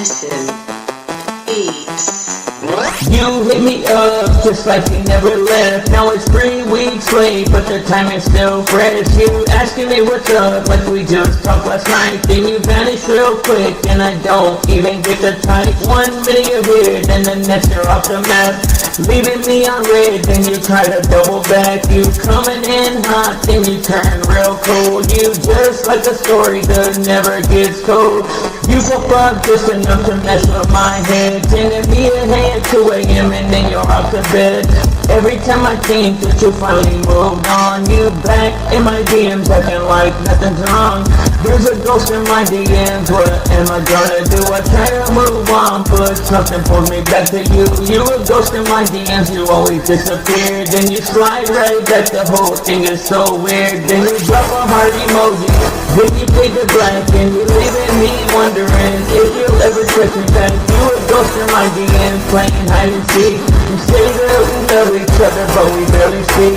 Listen. Beats. You hit me up just like you never left. Now it's 3 weeks late, but the time is still fresh. You asking me what's up like we just talked last night. Then you vanish real quick and I don't even get the type. 1 minute you're here, then the next you're off the map, leaving me on red, then you try to double back. You coming in hot, then you turn real cold. You just like a story that never gets told. You go up just enough to mess with my head, sending me ahead 2 a.m. and then you're off to bed. Every time I think that you finally moved on, you back in my DMs acting like nothing's wrong. There's a ghost in my DMs, what am I gonna do? I try to move on, but something pulls me back to you. You a ghost in my DMs, you always disappear. Then you slide right back, the whole thing is so weird. Then you drop a heart emoji, then you take the black, and you're leaving me wondering if you'll ever text me back. You a ghost in my DMs, playing hide and seek. You say that we love each other, but we barely speak.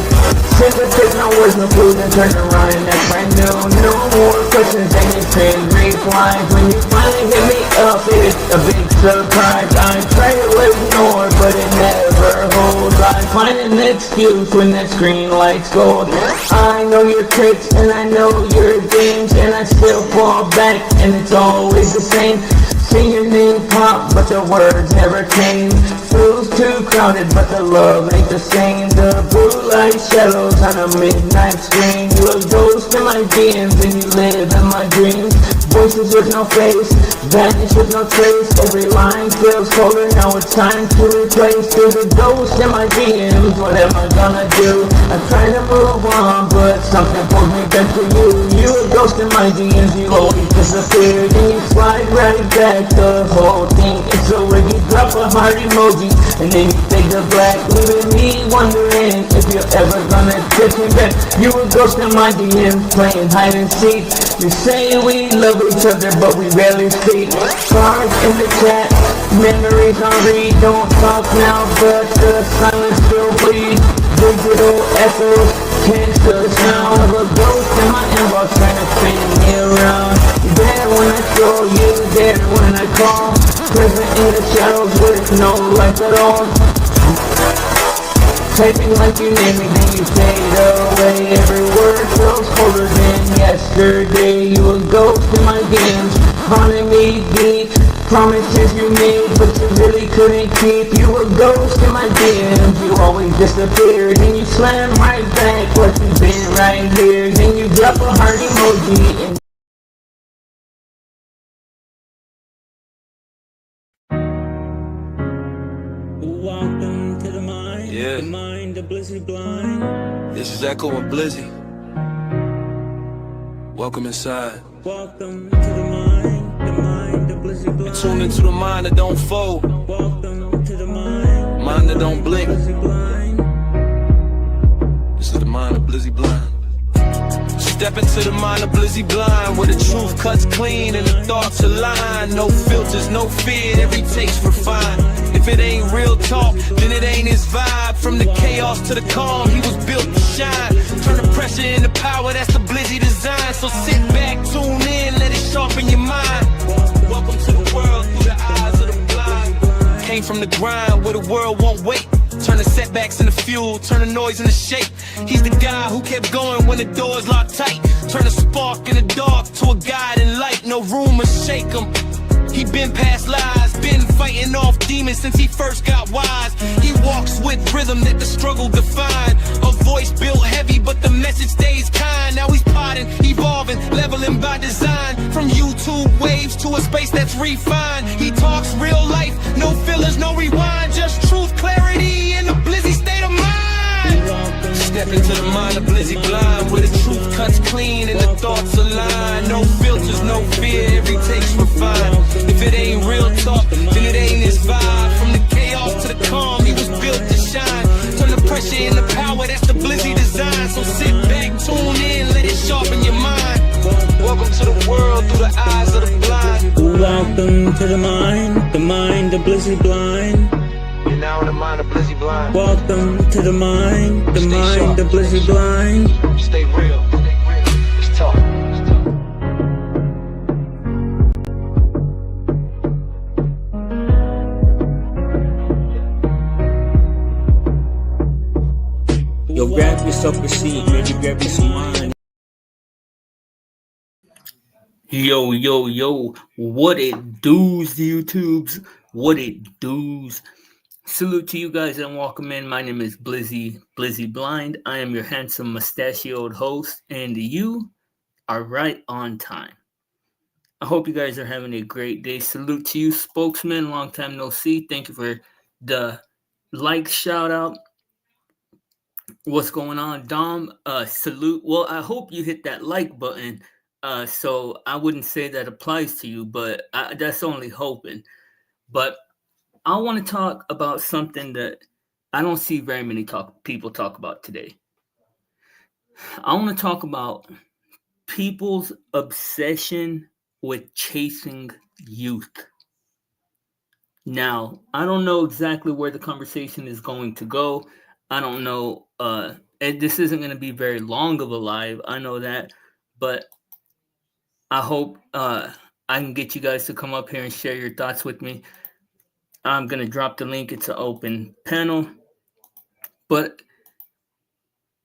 Send a pic, no words, no clues, and turn around and that's brand new. No more questions, and you send replies. When you finally hit me up, it's a big surprise. I try to ignore, but it never holds. I find an excuse when that screen light's gold. I know your tricks, and I know your games, and I still fall back, and it's always the same. See your name pop, but the words never came. Feels too crowded, but the love ain't the same. The blue light shadows on a midnight screen. You a ghost in my DMs, and you live in my dreams. Voices with no face, vanish with no trace. Every line feels colder, now it's time to replace. There's a ghost in my DMs, what am I gonna do? I try to move on, but something pulls me back to you. You a ghost in my DMs, you always disappear. Then you slide right back, the whole thing is so weird. You drop a heart emoji, and then you take the black, leaving me wondering if you're ever gonna text me back. You a ghost in my DMs, playing hide and seek. You say we love each other, but we rarely speak. Cards in the chat, memories on read. Don't talk now, but the silence still bleeds. Digital echoes can't still the sound of a ghost in my inbox trying to spin me around. You're there when I scroll, you're there when I call. Present in the shadows with no life at all. Typing like you name me, then you fade away. Every word feels colder than yesterday. You a ghost in my DMs, haunting me deep. Promises you made, but you really couldn't keep. You a ghost in my DMs, you always disappear. Then you slam right back, like you've been right here. Then you drop a heart emoji and welcome to the mind, yeah. The mind of Blizzy Blind. This is Echo and Blizzy. Welcome inside. Welcome to the mind of Blizzy Blind. Tune into the mind that don't fold. Welcome to the mind that don't blink. Blizzy Blind. This is the mind of Blizzy Blind. Step into the mind of Blizzy Blind, where the truth cuts clean and the thoughts align. No filters, no fear, every taste refined. If it ain't real talk, then it ain't his vibe. From the chaos to the calm, he was built to shine. Turn the pressure into power, that's the Blizzy design. So sit back, tune in, let it sharpen your mind. Welcome to the world through the eyes of the blind. Came from the grind where the world won't wait. Turn the setbacks into fuel, turn the noise into shape. He's the guy who kept going when the doors locked tight. Turn a spark in the dark to a guide in light. No room to shake him. He been past lies, been fighting off demons since he first got wise. He walks with rhythm that the struggle defined. A voice built heavy, but the message stays kind. Now he's potting, evolving, leveling by design. From YouTube waves to a space that's refined. He talks real life, no fillers, no rewind. Just truth, clarity, and a Blizzy state of mind. Step into the mind of Blizzy Blind, where the truth cuts clean and the thoughts align. No filters, no fear, every taste refined. If it ain't real talk, then it ain't his vibe. From the chaos to the calm, he was built to shine. Turn the pressure into power, that's the Blizzy design. So sit back, tune in, let it sharpen your mind. Welcome to the world through the eyes of the blind. Welcome to the mind of Blizzy Blind. You're now in the mind of Blizzy Blind. Welcome to the mind of Blizzy Blind. Stay real. It's tough. yourself a seat, maybe grab you some wine. Yo, yo, yo, what it does, YouTubes? What it does? Salute to you guys and welcome in. My name is Blizzy Blind. I am your handsome mustachioed host, and you are right on time. I hope you guys are having a great day. Salute to you, spokesman. Long time no see. Thank you for the like shout out. What's going on, Dom? Salute. Well, I hope you hit that like button. So I wouldn't say that applies to you, but that's only hoping. But I want to talk about something that I don't see very many people talk about today. I want to talk about people's obsession with chasing youth. Now, I don't know exactly where the conversation is going to go. I don't know. And this isn't going to be very long of a live. I know that. But I hope I can get you guys to come up here and share your thoughts with me. I'm going to drop the link. It's an open panel. But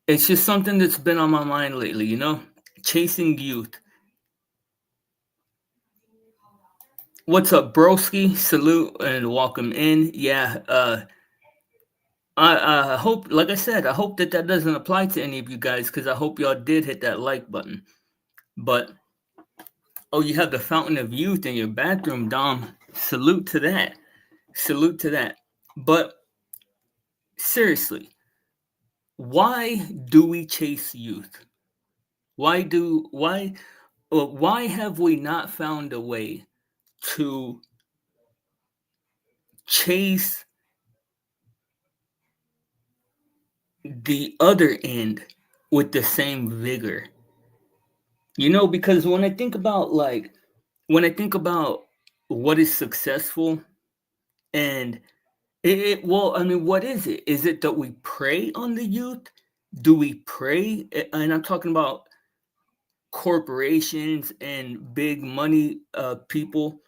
it's just something that's been on my mind lately, chasing youth. What's up, broski? Salute and welcome in. Yeah, I hope, like I said, I hope that doesn't apply to any of you guys because I hope y'all did hit that like button. But, oh, you have the fountain of youth in your bathroom, Dom. Salute to that. Salute to that. But, seriously, why do we chase youth? Why have we not found a way to chase the other end with the same vigor? Because when I think about what is successful, and what is it? Is it that we prey on the youth? Do we prey? And I'm talking about corporations and big money people.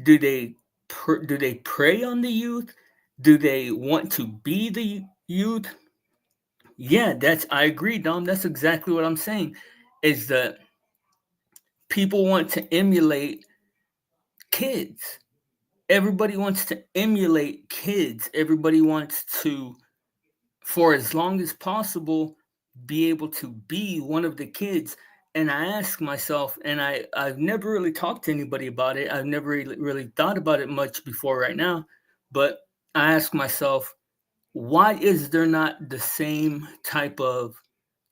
Do they prey on the youth? Do they want to be the youth? Yeah, I agree, Dom. That's exactly what I'm saying. Is that people want to emulate kids. Everybody wants to emulate kids. Everybody wants to, for as long as possible, be able to be one of the kids. And I ask myself, and I've never really talked to anybody about it. I've never really thought about it much before right now. But I ask myself, why is there not the same type of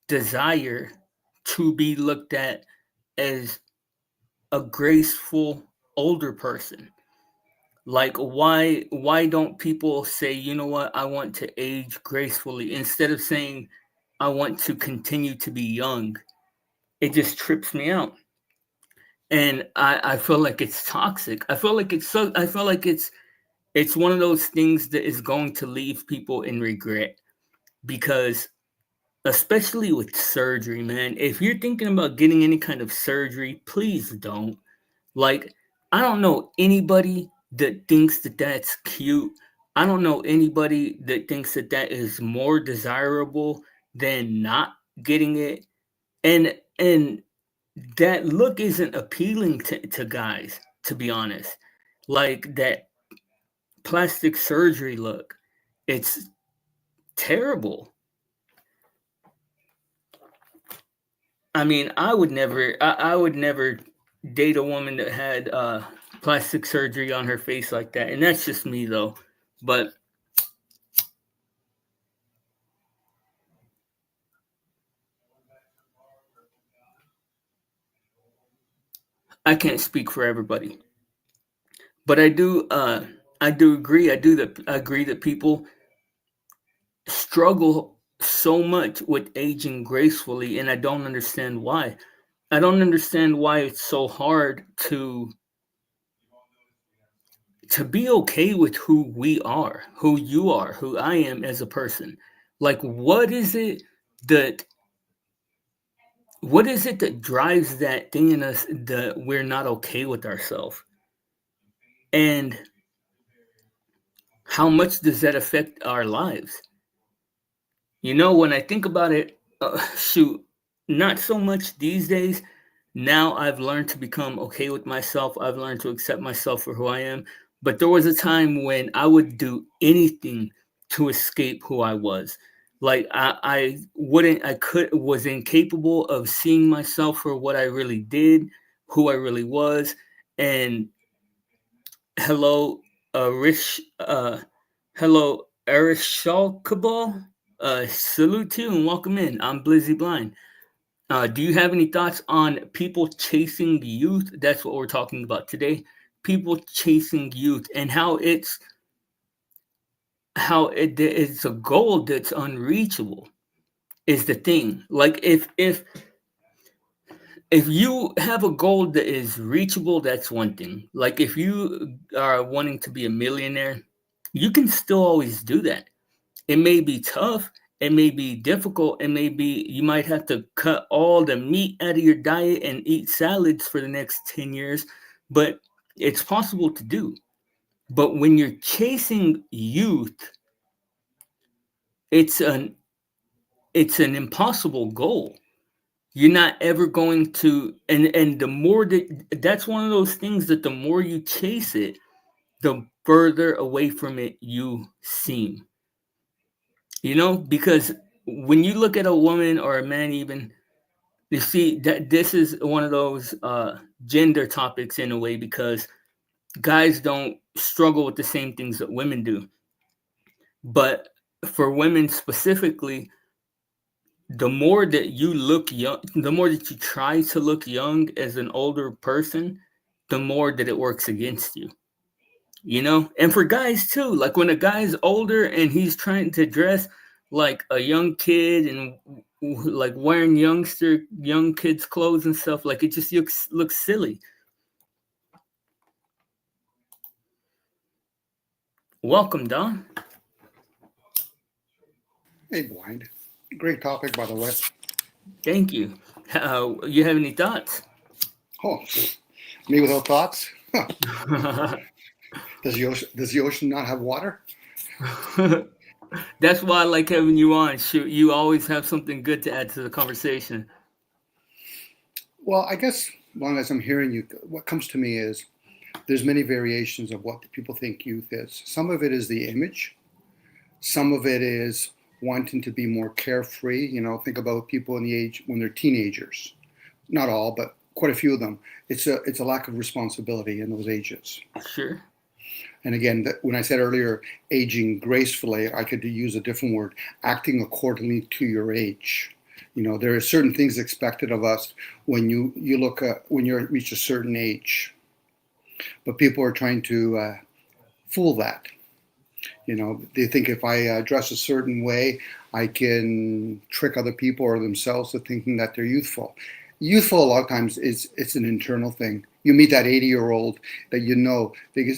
desire to be looked at as a graceful older person? Like, why don't people say, you know what, I want to age gracefully, instead of saying I want to continue to be young? It just trips me out. And I feel like it's toxic. I feel like it's one of those things that is going to leave people in regret, because especially with surgery, man, if you're thinking about getting any kind of surgery, please don't. Like, I don't know anybody that thinks that that's cute. I don't know anybody that thinks that is more desirable than not getting it. And that look isn't appealing to guys, to be honest. Like, that plastic surgery look, it's terrible. I mean, I would never date a woman that had plastic surgery on her face like that. And that's just me, though. But I can't speak for everybody. But I do agree. I agree that people struggle so much with aging gracefully, and I don't understand why. I don't understand why it's so hard to be okay with who we are, who you are, who I am as a person. Like, what is it that drives that thing in us that we're not okay with ourselves? And how much does that affect our lives? When I think about it, shoot, not so much these days. Now I've learned to become okay with myself. I've learned to accept myself for who I am. But there was a time when I would do anything to escape who I was. Like I wouldn't, I could, was incapable of seeing myself for what I really did, who I really was. And hello, Rich, hello, Arishal Kabal. Salute to you and welcome in. I'm Blizzy Blind. Do you have any thoughts on people chasing youth? That's what we're talking about today. People chasing youth and it's a goal that's unreachable is the thing. Like if you have a goal that is reachable, that's one thing. Like if you are wanting to be a millionaire, you can still always do that. It may be tough, it may be difficult, it may be you might have to cut all the meat out of your diet and eat salads for the next 10 years, but it's possible to do. But when you're chasing youth, it's an it's an impossible goal. You're not ever going to, and the more that's one of those things that the more you chase it, the further away from it you seem. Because when you look at a woman or a man, even you see that this is one of those gender topics in a way because guys don't struggle with the same things that women do. But for women specifically, the more that you look young, the more that you try to look young as an older person, the more that it works against you. And for guys too, like when a guy's older and he's trying to dress like a young kid and like wearing young kids clothes and stuff, like it just looks silly. Welcome, Don. Hey, Blind. Great topic, by the way. Thank you. You have any thoughts? Oh, me without thoughts? Does the ocean not have water? That's why I like having you on. Shoot, you always have something good to add to the conversation. Well, I guess, long as I'm hearing you, what comes to me is there's many variations of what people think youth is. Some of it is the image. Some of it is wanting to be more carefree. Think about people in the age when they're teenagers. Not all, but quite a few of them. It's a lack of responsibility in those ages. Sure. And again, when I said earlier, aging gracefully, I could use a different word, acting accordingly to your age. There are certain things expected of us when you look at when you reach a certain age. But people are trying to fool that. They think if I dress a certain way, I can trick other people or themselves to thinking that they're youthful. Youthful a lot of times it's an internal thing. You meet that 80-year-old that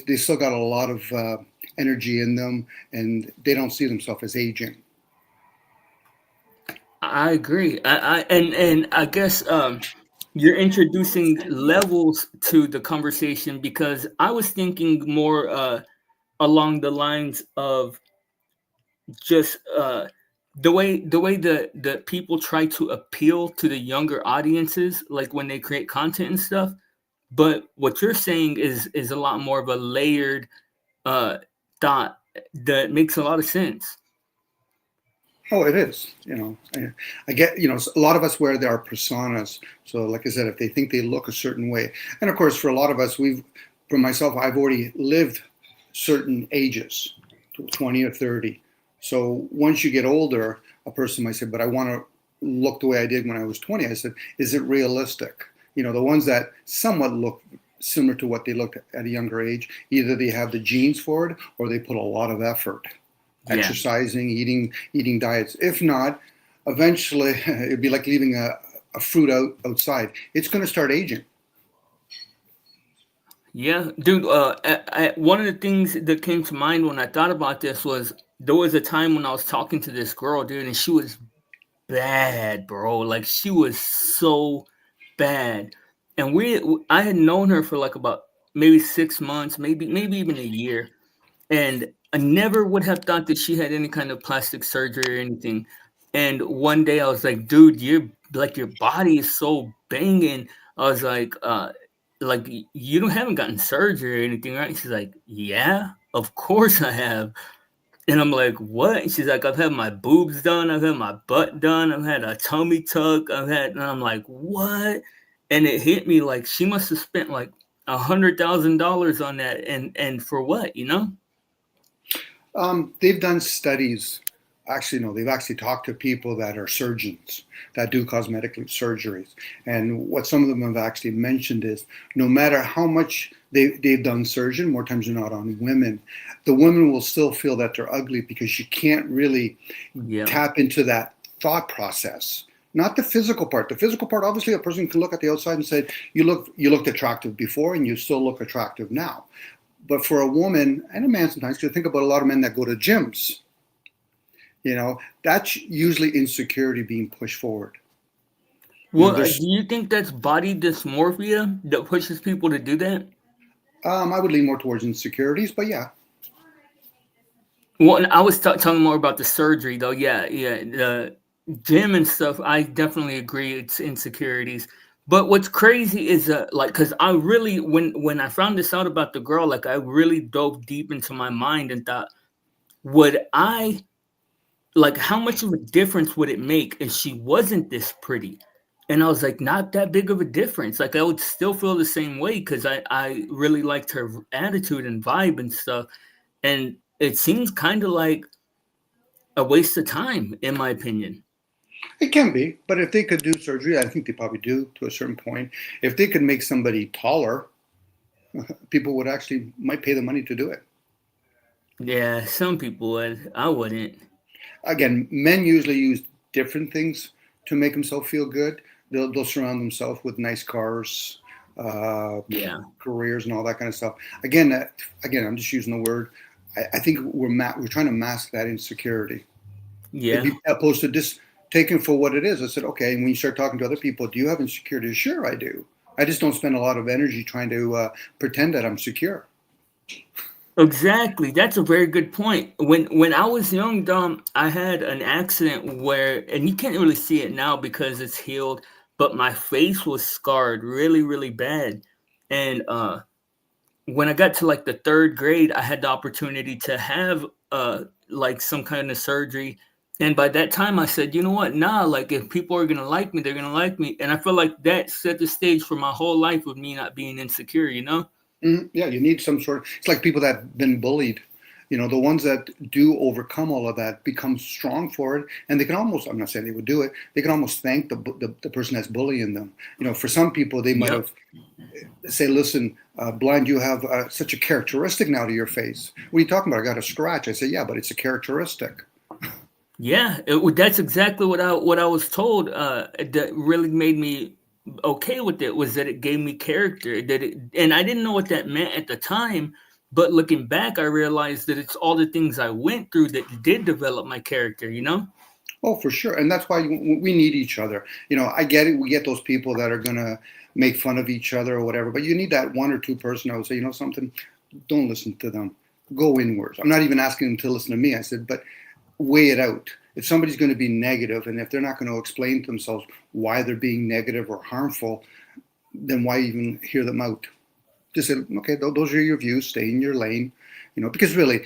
they still got a lot of energy in them, and they don't see themselves as aging. I agree. And I guess you're introducing levels to the conversation because I was thinking more along the lines of just the way the people try to appeal to the younger audiences, like when they create content and stuff. But what you're saying is a lot more of a layered thought that makes a lot of sense. Oh, it is. I get, a lot of us wear our personas. So like I said, if they think they look a certain way, and of course, for a lot of us, for myself, I've already lived certain ages, 20 or 30. So once you get older, a person might say, but I want to look the way I did when I was 20. I said, is it realistic? The ones that somewhat look similar to what they looked at a younger age, either they have the genes for it or they put a lot of effort. Yeah. Exercising, eating diets. If not, eventually it'd be like leaving a fruit outside. It's going to start aging. Yeah, dude. One of the things that came to mind when I thought about this was there was a time when I was talking to this girl, dude, and she was bad, bro. Like she was so bad, and I had known her for like about maybe 6 months, maybe even a year, and I never would have thought that she had any kind of plastic surgery or anything. And one day I was like, dude, your body is so banging. I was like you don't haven't gotten surgery or anything, right? She's like, yeah, of course I have. And I'm like, what? And she's like, I've had my boobs done, I've had my butt done, I've had a tummy tuck, and I'm like, what? And it hit me like she must have spent like $100,000 on that, and for what, you know? They've done studies. Actually, no, they've actually talked to people that are surgeons that do cosmetic surgeries. And what some of them have actually mentioned is no matter how much they've done surgery, more times than not on women, the women will still feel that they're ugly because you can't really Yeah. tap into that thought process. Not the physical part. The physical part, obviously, a person can look at the outside and say, you looked attractive before and you still look attractive now. But for a woman and a man sometimes, because think about a lot of men that go to gyms, that's usually insecurity being pushed forward. Well, do There's, you think that's body dysmorphia that pushes people to do that? I would lean more towards insecurities, but yeah. Well, and I was talking more about the surgery, though. Yeah, yeah, the gym and stuff. I definitely agree. It's insecurities. But what's crazy is like, cause I really, when I found this out about the girl, like I really dove deep into my mind and thought, would I like how much of a difference would it make if she wasn't this pretty? And I was like, not that big of a difference. Like I would still feel the same way because I really liked her attitude and vibe and stuff. And it seems kind of like a waste of time, in my opinion. It can be, but if they could do surgery, I think they probably do to a certain point. If they could make somebody taller, people would actually might pay the money to do it. Yeah, some people would. I wouldn't. Again, men usually use different things to make themselves feel good. They'll surround themselves with nice cars, uh, Yeah. careers, and all that kind of stuff. Again, I'm just using the word. I think we're trying to mask that insecurity. It'd Yeah. be opposed to just taking for what it is. I said, okay. And when you start talking to other people, do you have insecurity? Sure, I do. I just don't spend a lot of energy trying to pretend that I'm secure. Exactly. That's a very good point. When I was young, Dom, I had an accident where, and you can't really see it now because it's healed, but my face was scarred really, really bad. And when I got to like the third grade, I had the opportunity to have like some kind of surgery. And by that time I said, you know what? Nah, like if people are gonna like me, they're gonna like me. And I feel like that set the stage for my whole life with me not being insecure, you know? Yeah, you need some sort of. It's like people that've been bullied. The ones that do overcome all of that become strong for it, and they can almost. I'm not saying they would do it. They can almost thank the person that's bullying them. For some people, they might Yep. have say, "Listen, blind, you have such a characteristic now to your face. What are you talking about? I got a scratch." I say, "Yeah, but it's a characteristic." Yeah, that's exactly what I was told. That really made me okay with it was that it gave me character. And I didn't know what that meant at the time, but looking back, I realized that it's all the things I went through that did develop my character. You know? Oh, for sure, and that's why we need each other. I get it. We get those people that are gonna make fun of each other or whatever, but you need that one or two person. I would say, something. Don't listen to them. Go inwards. I'm not even asking them to listen to me. I said, but weigh it out. If somebody's going to be negative, and if they're not going to explain to themselves why they're being negative or harmful, then why even hear them out? Just say, okay, those are your views. Stay in your lane. Because really,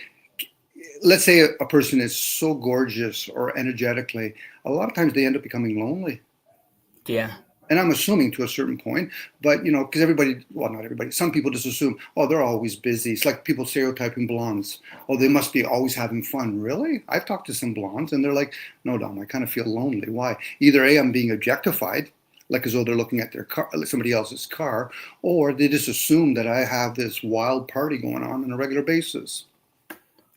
let's say a person is so gorgeous or energetically, a lot of times they end up becoming lonely. Yeah. And I'm assuming to a certain point, but because everybody, well, not everybody, some people just assume, oh, they're always busy. It's like people stereotyping blondes. Oh, they must be always having fun. Really? I've talked to some blondes and they're like, no, Dom, I kind of feel lonely. Why? Either A, I'm being objectified, like as though they're looking at their car, somebody else's car, or they just assume that I have this wild party going on a regular basis.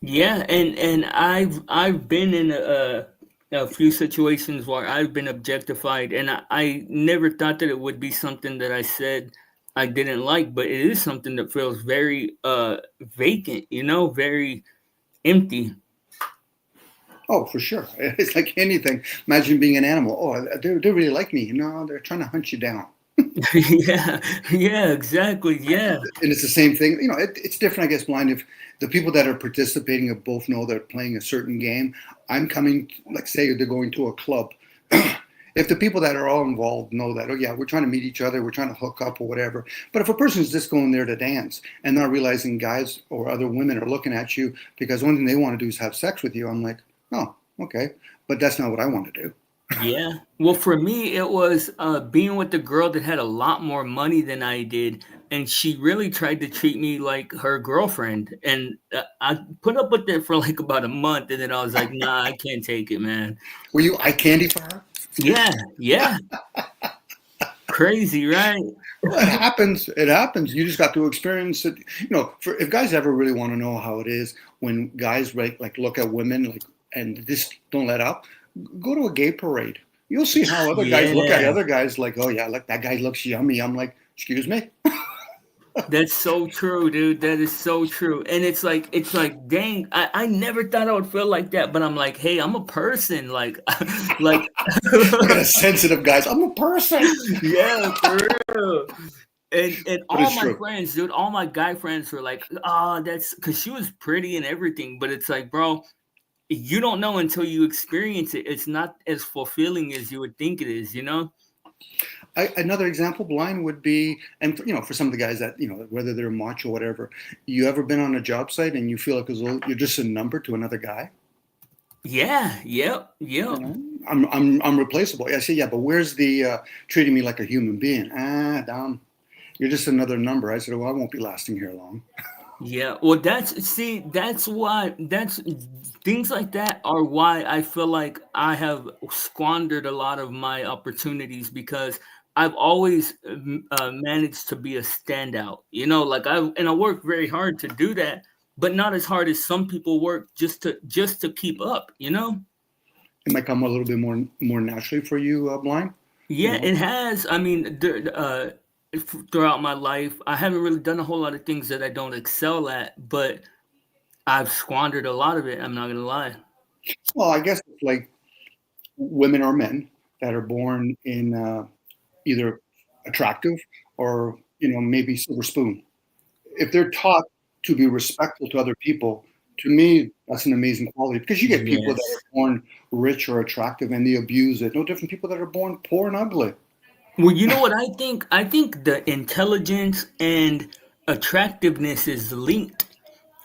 Yeah, and I've been in a few situations where I've been objectified, and I never thought that it would be something that I said I didn't like, but it is something that feels very vacant, very empty. Oh, for sure. It's like anything. Imagine being an animal. Oh, they really like me. No, they're trying to hunt you down. Yeah, yeah, exactly. Yeah, And it's the same thing. It's different, I guess, blind. If the people that are participating have both know they're playing a certain game, I'm coming, like say they're going to a club. If the people that are all involved know that, oh yeah, we're trying to meet each other, we're trying to hook up or whatever. But if a person's just going there to dance and not realizing guys or other women are looking at you because one thing they want to do is have sex with you, I'm like, oh, okay. But that's not what I want to do. yeah. Well, for me, it was being with the girl that had a lot more money than I did, and she really tried to treat me like her girlfriend. And I put up with it for like about a month, and then I was like, nah, I can't take it, man. Were you eye candy for her? Yeah, yeah. Crazy, right? Well, it happens. It happens. You just got to experience it. If guys ever really want to know how it is when guys like look at women like and just don't let up, go to a gay parade. You'll see how other guys look at Yeah. other guys like, oh yeah, like that guy looks yummy. I'm like, excuse me. That's so true, dude. That is so true. And it's like, dang, I never thought I would feel like that, but I'm like, hey, I'm a person. Like, like, Look at the sensitive guys. I'm a person. yeah, for real. And But all it's my true. friends, dude, all my guy friends were like, oh, that's because she was pretty and everything. But it's like, bro, you don't know until you experience it. It's not as fulfilling as you would think it is, you know? Another example, blind would be, and for some of the guys that whether they're macho or whatever, you ever been on a job site and you feel like as though you're just a number to another guy? Yeah, yep, You yep. know, I'm replaceable. I say, yeah, but where's the treating me like a human being? Damn, you're just another number. I said, well, I won't be lasting here long. Yeah, well, that's why that's things like that are why I feel like I have squandered a lot of my opportunities because I've always managed to be a standout. You know, like I work very hard to do that, but not as hard as some people work just to keep up. You know. It might come a little bit more naturally for you, blind. You Yeah, know, it has. I mean, throughout my life, I haven't really done a whole lot of things that I don't excel at, but I've squandered a lot of it, I'm not gonna lie. well, I guess it's like women or men that are born in either attractive or maybe silver spoon. If they're taught to be respectful to other people, to me, that's an amazing quality because you get people that are Yes. born rich or attractive and they abuse it. No different people that are born poor and ugly. Well, you know what I think? I think the intelligence and attractiveness is linked.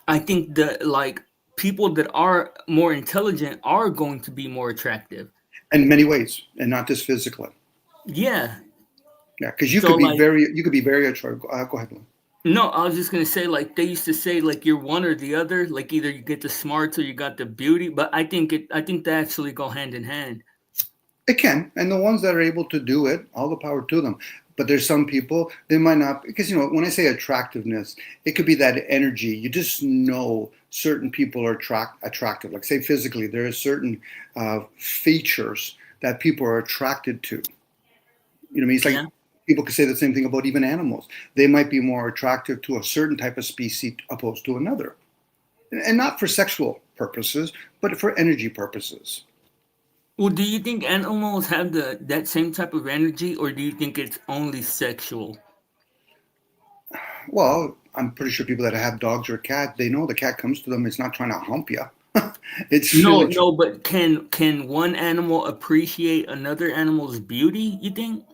I think that like people that are more intelligent are going to be more attractive. In many ways, and not just physically. Yeah. Yeah, because So like you could be very attractive. Go ahead, Lou. no, I was just gonna say like they used to say like you're one or the other, like either you get the smarts or you got the beauty, but I think they actually go hand in hand. It can, and the ones that are able to do it, all the power to them. But there's some people they might not because when I say attractiveness, it could be that energy. You just know certain people are attractive. Like say physically, there are certain features that people are attracted to. You know what I mean? It's Yeah. like people could say the same thing about even animals. They might be more attractive to a certain type of species opposed to another, and not for sexual purposes, but for energy purposes. Well, do you think animals have the that same type of energy, or do you think it's only sexual? Well, I'm pretty sure people that have dogs or cat, they know the cat comes to them. It's not trying to hump you. It's No, really, no, but can one animal appreciate another animal's beauty, you think?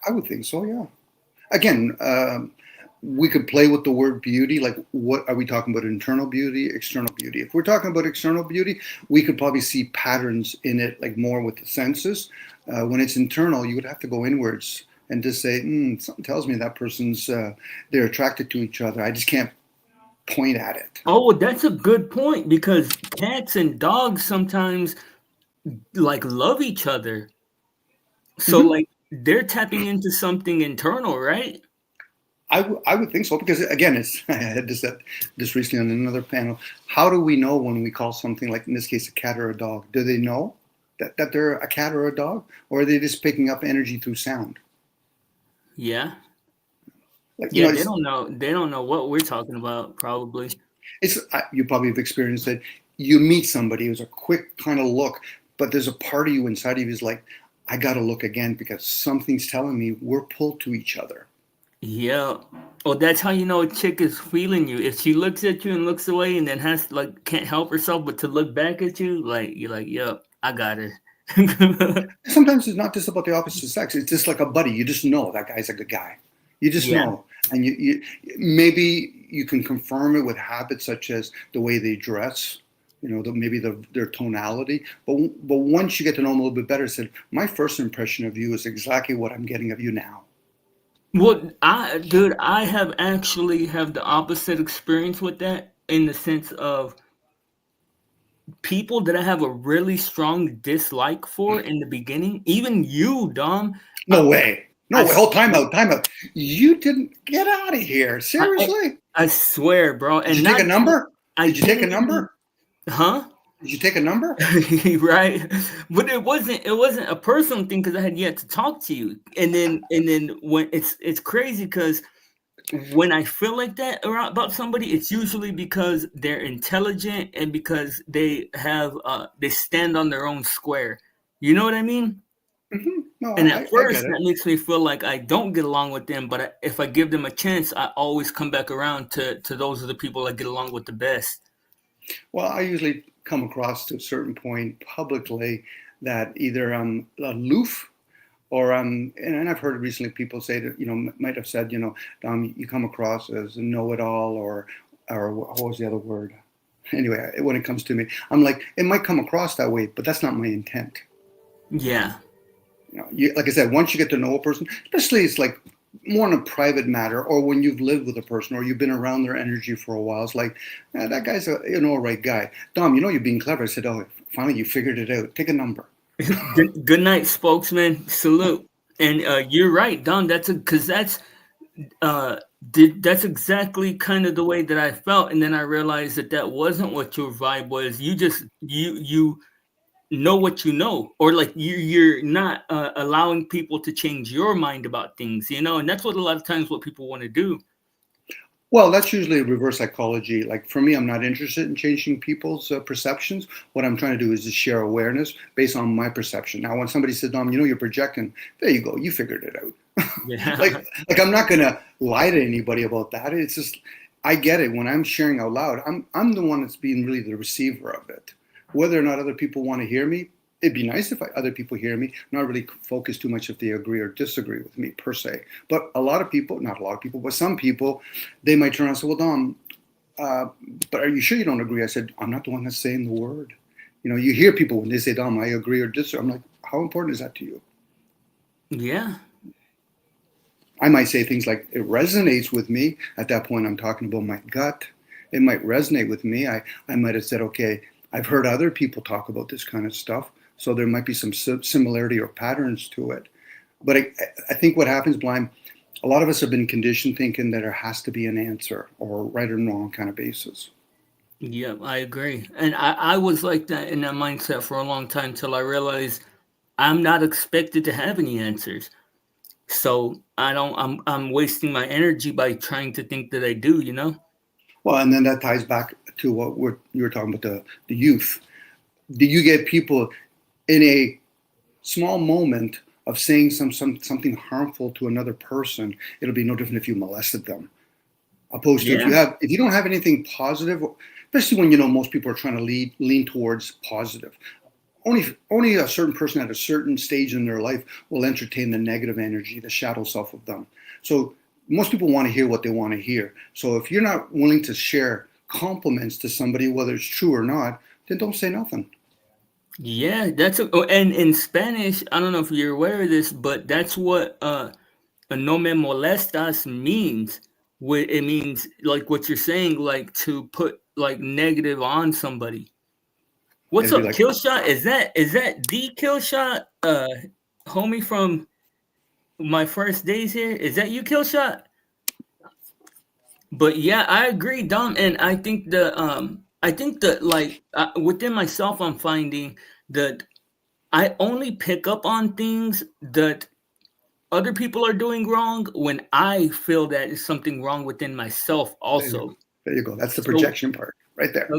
I would think so, yeah. Again, we could play with the word beauty. Like, what are we talking about? Internal beauty, external beauty. If we're talking about external beauty, we could probably see patterns in it, like more with the senses. When it's internal, you would have to go inwards and just say, something tells me that person's they're attracted to each other. I just can't point at it. Oh, well, that's a good point because cats and dogs sometimes like love each other. So Mhm. like they're tapping into something internal, right? I would think so because again, it's I had this recently on another panel. How do we know when we call something like in this case a cat or a dog? Do they know that they're a cat or a dog, or are they just picking up energy through sound? Yeah. Like Yeah, they don't know what we're talking about probably. you probably have experienced it. You meet somebody who's a quick kind of look, but there's a part of you inside of you is like, I got to look again because something's telling me we're pulled to each other. Yeah. Well, that's how you know a chick is feeling you. If she looks at you and looks away and then has like can't help herself but to look back at you, like you're like, yep, I got her. Sometimes it's not just about the opposite sex. It's just like a buddy. You just know that guy's a good guy. You just Yeah. know. And you maybe you can confirm it with habits such as the way they dress, maybe their tonality. But once you get to know them a little bit better, said, my first impression of you is exactly what I'm getting of you now. Well, dude, I have actually have the opposite experience with that in the sense of people that I have a really strong dislike for in the beginning. Even you, Dom. No way. No I way. Hold, time out, time out. You didn't get out of here. Seriously? I swear, bro. Did And you take a number? I Did you take a didn't even- number? Huh? Did you take a number? Right, but it wasn't a personal thing because I had yet to talk to you, and then when it's crazy because when I feel like that about somebody, it's usually because they're intelligent and because they have they stand on their own square. You know what I mean? Mm-hmm. No, And I at first, get it. that makes me feel like I don't get along with them, but if I give them a chance, I always come back around to those are the people I get along with the best. Well, I usually come across to a certain point publicly that either I'm aloof or and I've heard recently people say that, might have said, Dom, you come across as a know-it-all or what was the other word? Anyway, when it comes to me, I'm like, it might come across that way, but that's not my intent. Yeah. Like I said, once you get to know a person, especially it's like more in a private matter, or when you've lived with a person or you've been around their energy for a while, it's like, that guy's a right guy. Dom, you're being clever. I said, oh, finally you figured it out. Take a number. Good night, spokesman. Salute. And you're right, Dom. That's exactly kind of the way that I felt, and then I realized that wasn't what your vibe was. You just you know what you know, or like you're not allowing people to change your mind about things, and that's what a lot of times what people want to do. Well, that's usually reverse psychology. Like for me, I'm not interested in changing people's perceptions. What I'm trying to do is just share awareness based on my perception. Now, when somebody says, Dom, you're projecting, there you go. You figured it out. Yeah. like I'm not going to lie to anybody about that. It's just, I get it. When I'm sharing out loud, I'm the one that's being really the receiver of it. Whether or not other people want to hear me, it'd be nice if other people hear me, not really focus too much if they agree or disagree with me per se. But a lot of people, not a lot of people, but some people, they might turn around and say, well, Dom, but are you sure you don't agree? I said, I'm not the one that's saying the word. You hear people when they say, Dom, I agree or disagree. I'm like, how important is that to you? Yeah. I might say things like, it resonates with me. At that point, I'm talking about my gut. It might resonate with me. I might have said, okay, I've heard other people talk about this kind of stuff. So there might be some similarity or patterns to it. But I think what happens, Blind, a lot of us have been conditioned thinking that there has to be an answer or right or wrong kind of basis. Yeah, I agree. And I was like that in that mindset for a long time till I realized I'm not expected to have any answers. So I'm wasting my energy by trying to think that I do, Well, and then that ties back to what you were talking about, the youth. Do you get people in a small moment of saying something harmful to another person? It'll be no different if you molested them, opposed to if you don't have anything positive, especially when most people are trying to lean towards positive. Only a certain person at a certain stage in their life will entertain the negative energy, the shadow self of them. So most people want to hear what they want to hear. So if you're not willing to share compliments to somebody, whether it's true or not, then don't say nothing. Yeah, and in Spanish, I don't know if you're aware of this, but that's what no me molestas means. It means like what you're saying, like to put like negative on somebody. What's It'd be up, like, Killshot? Is that the Killshot, homie from my first days here? Is that you, Killshot? But yeah, I agree, Dom, and I think that like within myself, I'm finding that I only pick up on things that other people are doing wrong when I feel that is something wrong within myself also. there you go. That's the projection part right there.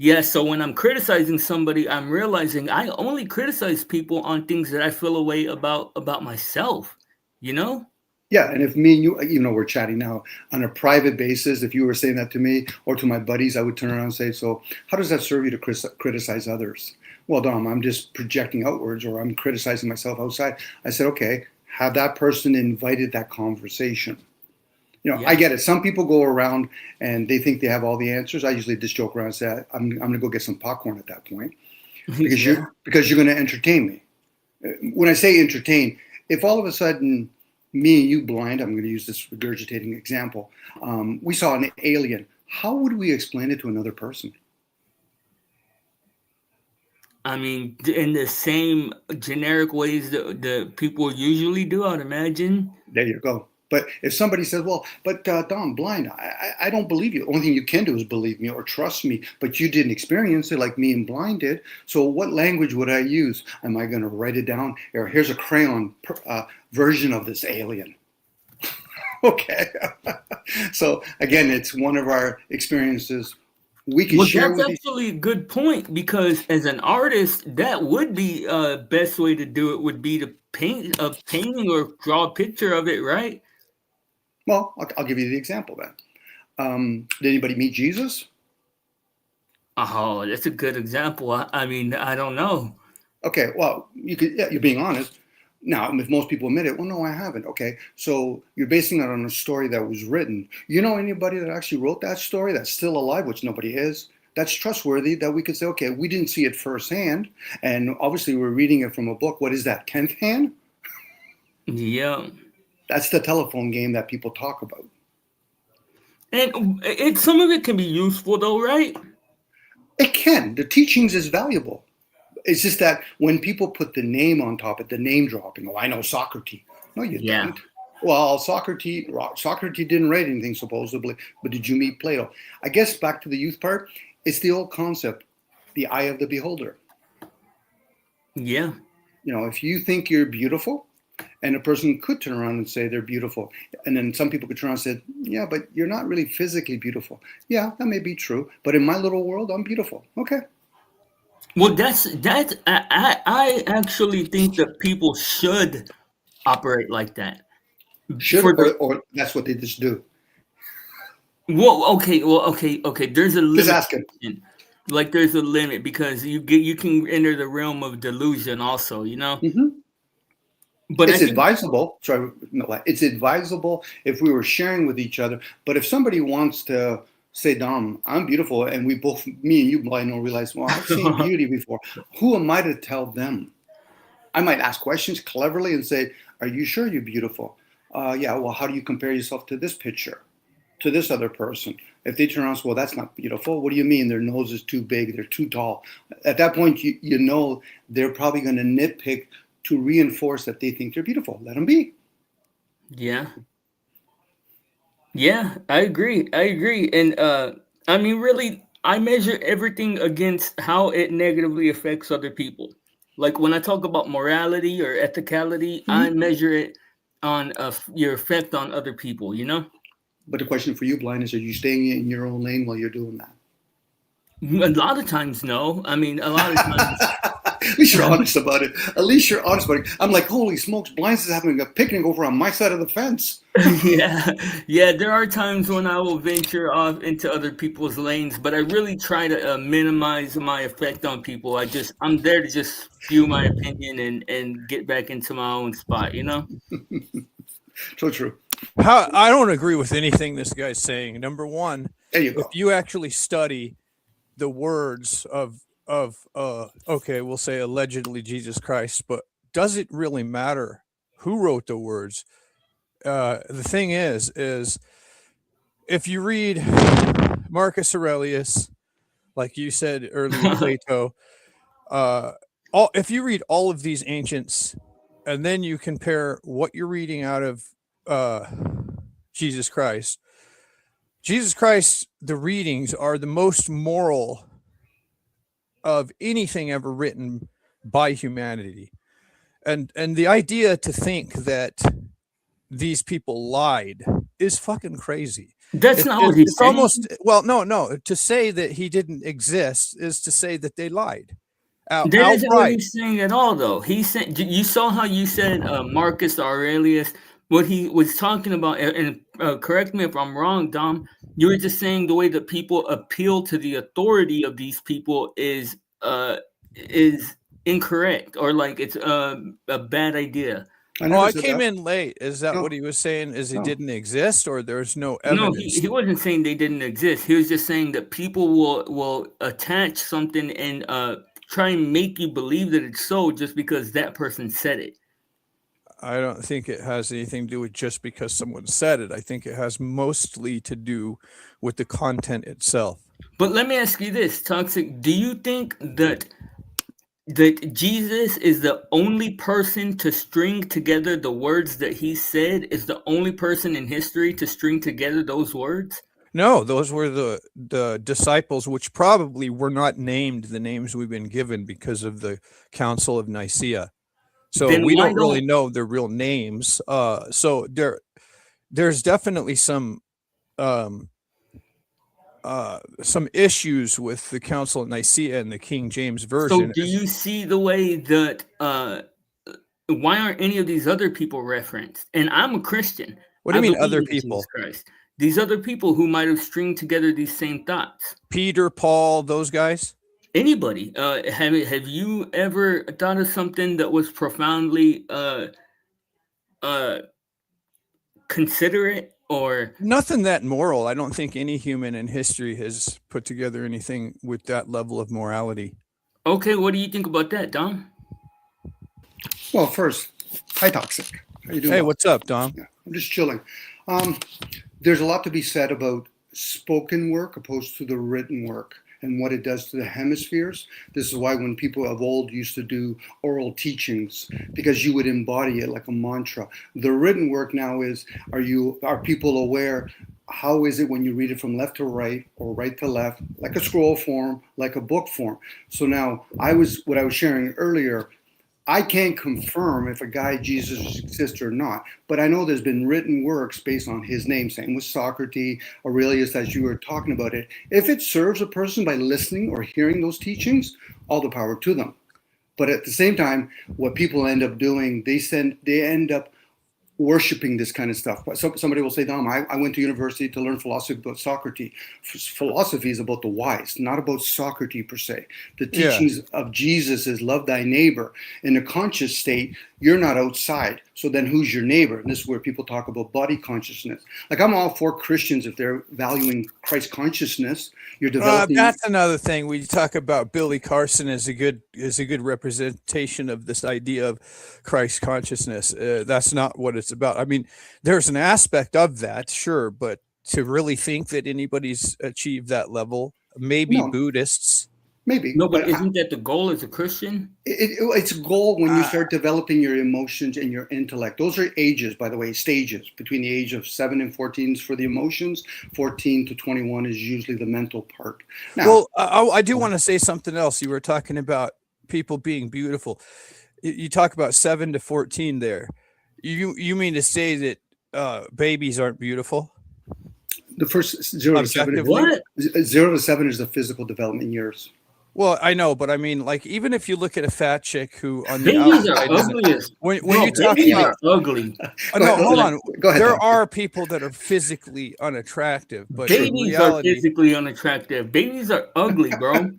Yeah, so when I'm criticizing somebody, I'm realizing I only criticize people on things that I feel a way about myself, you know? Yeah, and if me and you, we're chatting now on a private basis, if you were saying that to me or to my buddies, I would turn around and say, so how does that serve you to criticize others? Well, Dom, I'm just projecting outwards or I'm criticizing myself outside. I said, okay, have that person invited that conversation? I Yeah. get it. Some people go around and they think they have all the answers. I usually just joke around and say, I'm going to go get some popcorn at that point because Yeah. you're going to entertain me. When I say entertain, if all of a sudden me and you blind, I'm going to use this regurgitating example, we saw an alien, how would we explain it to another person? I mean, in the same generic ways that the people usually do, I'd imagine. There you go. But if somebody says, well, but Dom, blind, I don't believe you. The only thing you can do is believe me or trust me, but you didn't experience it like me and blind did. So what language would I use? Am I going to write it down? Or here's a crayon version of this alien. Okay. So again, it's one of our experiences we can Well, share that's with each. actually a good point because as an artist, that would be best way to do it would be to paint a painting or draw a picture of it, right? Well, I'll give you the example then. Did anybody meet Jesus? Oh, that's a good example. I mean, I don't know. Okay, well, yeah, you're being honest. Now, if most people admit it, well, no, I haven't. Okay, so you're basing it on a story that was written. You know anybody that actually wrote that story that's still alive, which nobody is? That's trustworthy that we could say, okay, we didn't see it firsthand. And obviously, we're reading it from a book. What is that, 10th hand? Yeah. That's the telephone game that people talk about. And some of it can be useful though, right? It can. The teachings is valuable. It's just that when people put the name on top of the name dropping, oh, I know Socrates. No, you Yeah. don't. Well, Socrates didn't write anything supposedly, but did you meet Plato? I guess back to the youth part, it's the old concept, the eye of the beholder. Yeah. If you think you're beautiful, and a person could turn around and say they're beautiful, and then some people could turn around and say, yeah, but you're not really physically beautiful. Yeah, that may be true, but in my little world, I'm beautiful. Okay. Well, that's I actually think that people should operate like that. Should For the or that's what they just do. okay. There's a Just limit. asking. Like there's a limit because you can enter the realm of delusion also, you know? Hmm. But I It's think advisable. Sorry, no, it's advisable if we were sharing with each other. But if somebody wants to say, Dom, I'm beautiful, and we both, me and you, blind, don't realize, well, I've seen beauty before. Who am I to tell them? I might ask questions cleverly and say, are you sure you're beautiful? Yeah, well, how do you compare yourself to this picture, to this other person? If they turn around and say, well, that's not beautiful. What do you mean? Their nose is too big. They're too tall. At that point, you know they're probably going to nitpick to reinforce that they think they're beautiful. Let them be. yeah. Yeah, I agree. I agree. And I mean really I measure everything against how it negatively affects other people. Like when I talk about morality or ethicality, I Mhm. measure it on your effect on other people, you know? But the question for you, Blind, is are you staying in your own lane while you're doing that? A lot of times no. I mean, a lot of times At least you're honest about it. At least you're honest about it. I'm like, holy smokes, Blinds is having a picnic over on my side of the fence. yeah. Yeah, there are times when I will venture off into other people's lanes, but I really try to minimize my effect on people. I'm there to just spew my opinion and get back into my own spot, you know? So true. I don't agree with anything this guy's saying. Number one, There you if go. you actually study the words of okay, we'll say allegedly Jesus Christ, but does it really matter who wrote the words? The thing is if you read Marcus Aurelius, like you said earlier, Plato, if you read all of these ancients and then you compare what you're reading out of uh, Jesus Christ, the readings are the most moral of anything ever written by humanity. And the idea to think that these people lied is fucking crazy. That's not what he's It's saying. almost, well, no. To say that he didn't exist is to say that they lied. That isn't what Outright. he's saying at all, though. He said, you saw how you said Marcus Aurelius. What he was talking about, and correct me if I'm wrong, Dom. You were just saying the way that people appeal to the authority of these people is incorrect, or like it's a bad idea. I came in late. Is that No. what he was saying? Is he No. didn't exist, or there's no No, evidence? he wasn't saying they didn't exist. He was just saying that people will attach something and try and make you believe that it's so just because that person said it. I don't think it has anything to do with just because someone said it. I think it has mostly to do with the content itself. But let me ask you this, Toxic. Do you think that Jesus is the only person to string together the words that he said? Is the only person in history to string together those words? No, those were the disciples, which probably were not named the names we've been given because of the Council of Nicaea. So Then we why don't really don't- know their real names. So there's definitely some issues with the Council of Nicaea and the King James So Version. do you see the way that why aren't any of these other people referenced? And I'm a Christian. What do you I mean believe other in Jesus people? Christ. These other people who might have stringed together these same thoughts. Peter, Paul, those guys? Anybody? Have you ever thought of something that was profoundly considerate or Nothing that moral. I don't think any human in history has put together anything with that level of morality. okay? What do you think about that, Dom? Well, first, hi, Toxic. How you doing? Hey, what's up, Dom? Yeah, I'm just chilling. There's a lot to be said about spoken work opposed to the written work and what it does to the hemispheres. This is why when people of old used to do oral teachings, because you would embody it like a mantra. The written work now is, are people aware? How is it when you read it from left to right or right to left, like a scroll form, like a book form? So now what I was sharing earlier, I can't confirm if a guy Jesus exists or not, but I know there's been written works based on his name. Same with Socrates, Aurelius, as you were talking about it. If it serves a person by listening or hearing those teachings, all the power to them. But at the same time, what people end up doing, they end up worshiping this kind of stuff. But somebody will say, Dom, I went to university to learn philosophy about Socrates. Philosophy is about the wise, not about Socrates per se. The teachings of Jesus is love thy neighbor. In a conscious state, you're not outside. So then who's your neighbor? And this is where people talk about body consciousness. Like, I'm all for Christians if they're valuing Christ consciousness. You're developing. That's another thing. We talk about Billy Carson as a good representation of this idea of Christ consciousness. That's not what it's about. I mean, there's an aspect of that, sure, but to really think that anybody's achieved that level, maybe No. Buddhists. Maybe. No, but isn't that the goal as a Christian? It's a goal when you start developing your emotions and your intellect. Those are ages, by the way, stages. Between the age of 7 and 14 is for the emotions. 14 to 21 is usually the mental part. Now, Well, I do want to say something else. You were talking about people being beautiful. You talk about 7 to 14 there. You mean to say that babies aren't beautiful? the first 0 to 7. Objectively? What? 0 to 7 is the physical development years. Well, I know, but I mean, like, even if you look at a fat chick who on the Babies are outside doesn't- ugly as when no, you talk babies about are ugly. no, hold on. Go ahead. There Tom. are people that are physically unattractive, but in Babies are reality, physically unattractive. Babies are ugly, bro.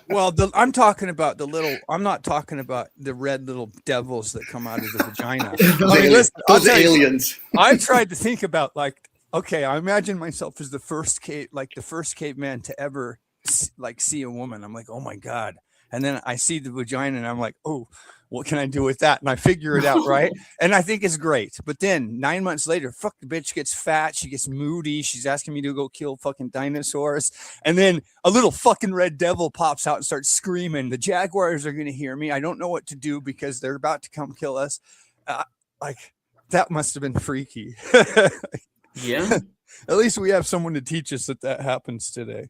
well, I'm talking about the little. I'm not talking about the red little devils that come out of the vagina. I mean, listen, I'll Those tell you, aliens. I tried to think about, like, okay, I imagine myself as the first caveman to ever see a woman. I'm like, oh my god, and then I see the vagina, and I'm like, oh, what can I do with that? And I figure it out, right? And I think it's great. But then 9 months later, fuck, the bitch gets fat. She gets moody. She's asking me to go kill fucking dinosaurs. And then a little fucking red devil pops out and starts screaming. The jaguars are going to hear me. I don't know what to do because they're about to come kill us. Like, that must have been freaky. Yeah. At least we have someone to teach us that happens today.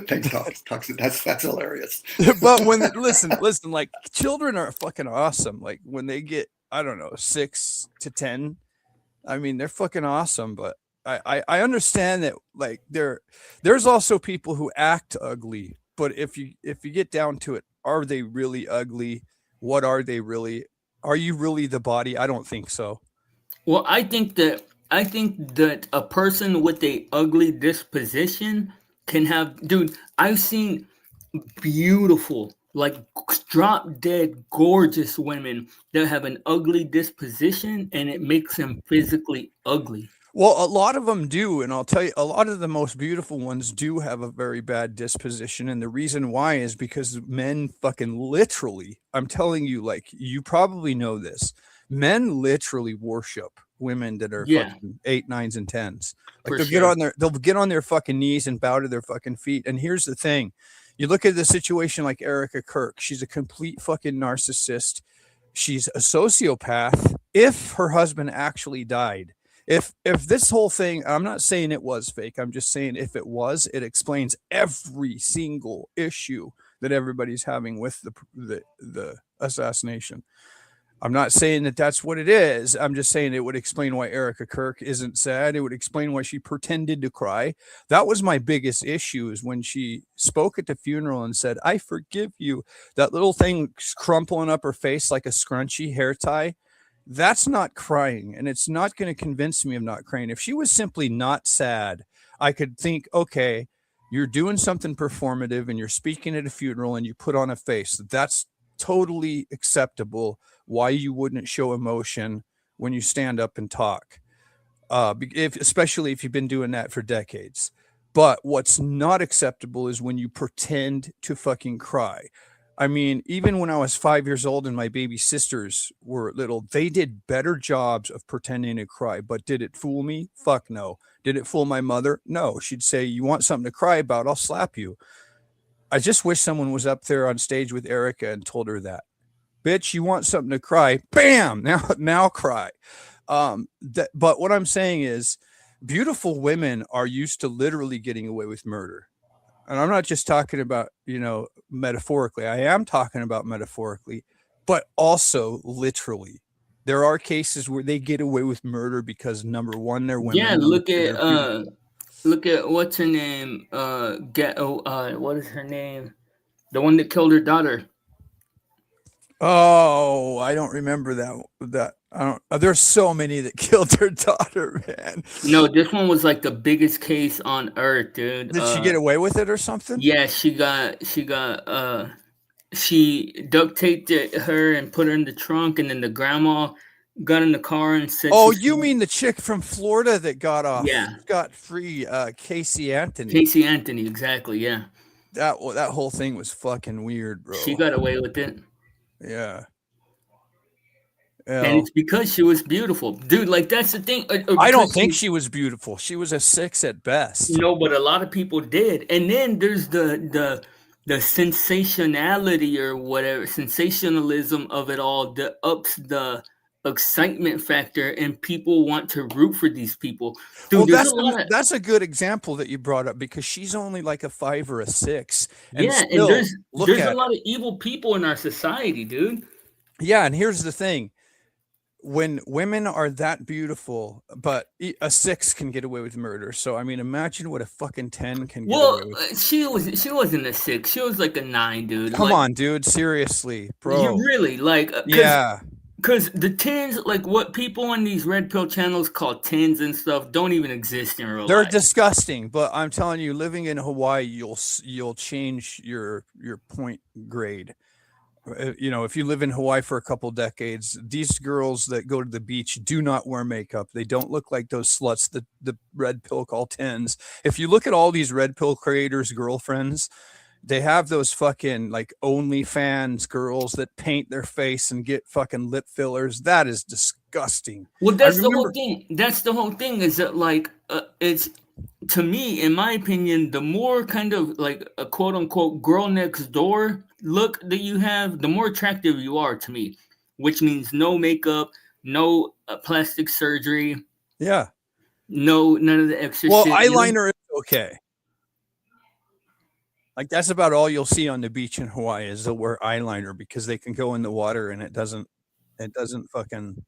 Thanks, Toxic. That's hilarious. But when listen, like, children are fucking awesome. Like, when they get, I don't know, 6 to 10, I mean, they're fucking awesome, but I understand that like there's also people who act ugly, but if you get down to it, are they really ugly? What are they really? Are you really the body? I don't think so. Well, I think that a person with a ugly disposition can have, dude. I've seen beautiful, like drop dead gorgeous women that have an ugly disposition, and it makes them physically ugly. Well, a lot of them do, and I'll tell you, a lot of the most beautiful ones do have a very bad disposition, and the reason why is because men fucking literally, I'm telling you, like you probably know this, men literally worship women that are Yeah, fucking eight, nines, and tens. Like for sure. they'll get on their fucking knees and bow to their fucking feet. And here's the thing: you look at the situation like Erica Kirk. She's a complete fucking narcissist. She's a sociopath. If her husband actually died, if this whole thing, I'm not saying it was fake, I'm just saying if it was, it explains every single issue that everybody's having with the assassination. I'm not saying that that's what it is. I'm just saying it would explain why Erica Kirk isn't sad. It would explain why she pretended to cry. That was my biggest issue, is when she spoke at the funeral and said, "I forgive you." That little thing crumpling up her face like a scrunchy hair tie. That's not crying, and it's not going to convince me of not crying. If she was simply not sad, I could think, okay, you're doing something performative and you're speaking at a funeral and you put on a face. That's totally acceptable. Why you wouldn't show emotion when you stand up and talk, especially if you've been doing that for decades. But what's not acceptable is when you pretend to fucking cry. I mean, even when I was 5 years old and my baby sisters were little, they did better jobs of pretending to cry. But did it fool me? Fuck no. Did it fool my mother? No. She'd say, "You want something to cry about? I'll slap you." I just wish someone was up there on stage with Erica and told her that. Bitch, you want something to cry? Bam! Now cry. But what I'm saying is, beautiful women are used to literally getting away with murder. And I'm not just talking about, metaphorically. I am talking about metaphorically, but also literally. There are cases where they get away with murder because, number one, they're Yeah, women, number two, they're beautiful. look at what's her name? What is her name? The one that killed her daughter. Oh, I don't remember that. I don't. There's so many that killed their daughter, man. No, this one was like the biggest case on earth, dude. Did she get away with it or something? Yeah, she duct taped her and put her in the trunk, and then the grandma got in the car and said, Oh, you mean the chick from Florida that got off Yeah, scot free? Casey Anthony. Casey Anthony, exactly. Yeah, That whole thing was fucking weird, bro. she got away with it. Yeah. And it's because she was beautiful, dude. Like that's the thing. I don't think she was beautiful. She was a 6 at best. No, but a lot of people did. And then there's the sensationality or whatever, sensationalism of it all that ups the excitement factor, and people want to root for these people. Dude, Well, that's a good example that you brought up, because she's only like a 5 or a 6. And yeah, still, and there's look a at lot of evil people in our society, dude. Yeah, and here's the thing. When women are that beautiful, but a 6 can get away with murder. So I mean, imagine what a fucking 10 can get away with. She wasn't a 6. She was like a 9, dude. Come on, dude. Seriously, bro. You really like? Yeah. Because the tens, like what people on these red pill channels call tens and stuff, don't even exist in real They're life. disgusting. But I'm telling you, living in Hawaii, you'll change your point grade. If you live in Hawaii for a couple decades, these girls that go to the beach do not wear makeup. They don't look like those sluts that the red pill call tens. If you look at all these red pill creators' girlfriends, they have those fucking like OnlyFans girls that paint their face and get fucking lip fillers. That is disgusting. Well, that's the whole thing. That's the whole thing, is that like it's, to me, in my opinion, the more kind of like a quote unquote girl next door look that you have, the more attractive you are to me, which means no makeup, no plastic surgery. Yeah. None of the extra well, shit. Eyeliner is okay. Like that's about all you'll see on the beach in Hawaii is they'll wear eyeliner because they can go in the water and it doesn't fucking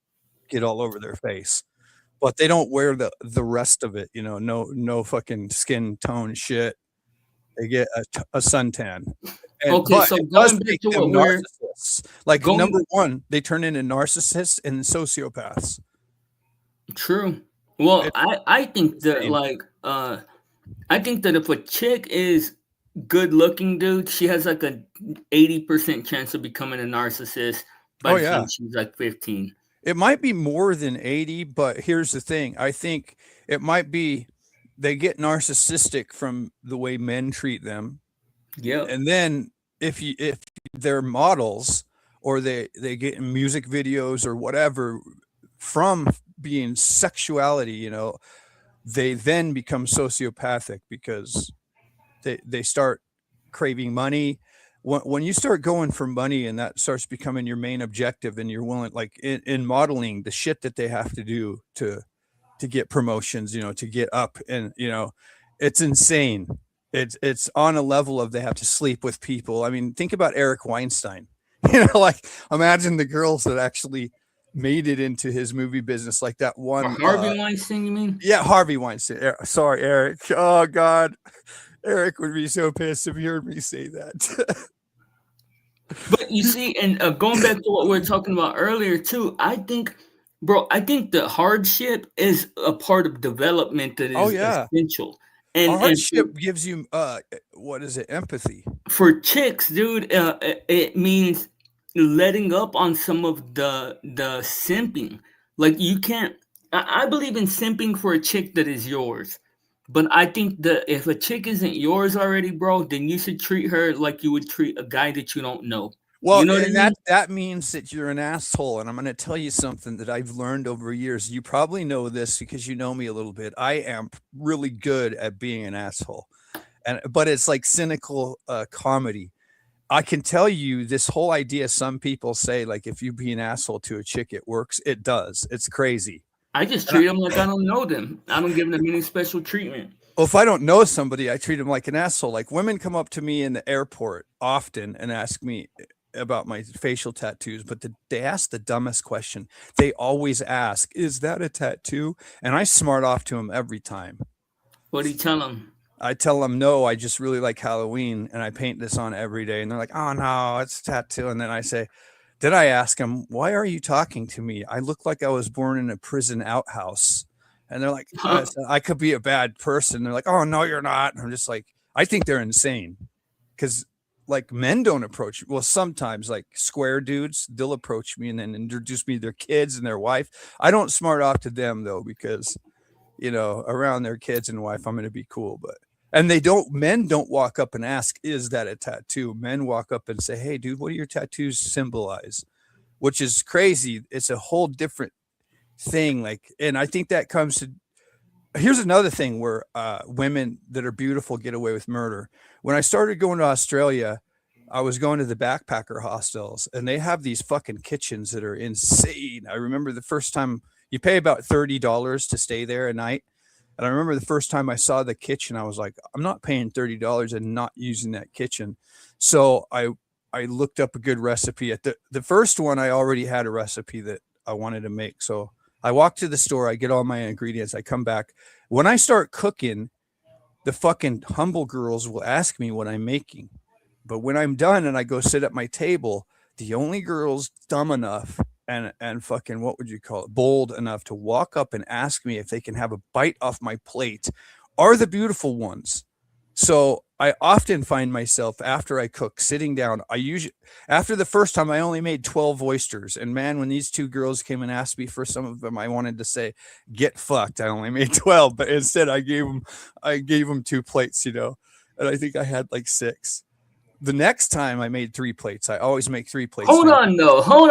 get all over their face. but they don't wear the rest of it, you know, no fucking skin tone shit. They get a suntan. Okay, But so it does going back make to them what we're narcissists. Like, going number one, they turn into narcissists and sociopaths. true. Well, It's I think that insane. like I think that if a chick is good looking, dude, she has like a 80% chance of becoming a narcissist by Oh, the time yeah. she's like 15. It might be more than 80, but here's the thing. I think it might be they get narcissistic from the way men treat them. Yep. And then if they're models or they get in music videos or whatever from being sexuality, you know, they then become sociopathic because they start craving money. When you start going for money and that starts becoming your main objective, and you're willing, like in modeling, the shit that they have to do to get promotions, you know, to get up, and you know, it's insane. It's on a level of they have to sleep with people. I mean, think about Eric Weinstein. You know, like imagine the girls that actually made it into his movie business, like that Or one. Harvey Weinstein, you mean? Yeah, Harvey Weinstein. Sorry, Eric. Oh God, Eric would be so pissed if he heard me say that. But you see, and going back to what we were talking about earlier too, I think, bro, I think the hardship is a part of development that Oh is yeah, essential. And hardship gives you what is it? Empathy. for chicks, dude, it means letting up on some of the simping. Like you can't. I believe in simping for a chick that is yours. But I think that if a chick isn't yours already, bro, then you should treat her like you would treat a guy that you don't know. Well, You know what I and mean? that means that you're an asshole. And I'm going to tell you something that I've learned over years. You probably know this because you know me a little bit. I am really good at being an asshole, but it's like cynical comedy. I can tell you this whole idea. Some people say like if you be an asshole to a chick, it works. It does. It's crazy. I just And treat them like I don't know them. I don't give them any special treatment. well, if I don't know somebody, I treat them like an asshole. Like women come up to me in the airport often and ask me about my facial tattoos, but they ask the dumbest question. They always ask, "Is that a tattoo?" And I smart off to them every time. What do you tell them? I tell them, "No, I just really like Halloween and I paint this on every day." And they're like, "Oh no, it's a tattoo." And then I say, then I ask them, "Why are you talking to me? I look like I was born in a prison outhouse." And they're like, I could be a bad person. They're like, "Oh, no, you're not." And I'm just like, I think they're insane because like men don't approach. Well, sometimes like square dudes, they'll approach me and then introduce me to their kids and their wife. I don't smart off to them though, because, you know, around their kids and wife, I'm going to be cool. But, and men don't walk up and ask, "Is that a tattoo?" Men walk up and say, "Hey, dude, what do your tattoos symbolize?" Which is crazy. It's a whole different thing. Like, and I think that comes to, here's another thing where women that are beautiful get away with murder. When I started going to Australia, I was going to the backpacker hostels and they have these fucking kitchens that are insane. I remember the first time you pay about $30 to stay there a night. And I remember the first time I saw the kitchen, I was like, I'm not paying $30 and not using that kitchen. So I looked up a good recipe. At the first one, I already had a recipe that I wanted to make. So I walk to the store, I get all my ingredients, I come back. When I start cooking, the fucking humble girls will ask me what I'm making. But when I'm done and I go sit at my table, the only girls dumb enough and fucking, what would you call it, bold enough to walk up and ask me if they can have a bite off my plate are the beautiful ones. So I often find myself after I cook sitting down. I usually, after the first time, I only made 12 oysters. And man, when these two girls came and asked me for some of them, I wanted to say, "Get fucked." I only made 12, but instead I gave them 2 plates, you know, and I think I had like 6. The next time I made 3 plates. I always make 3 plates. Hold now. on, though. Hold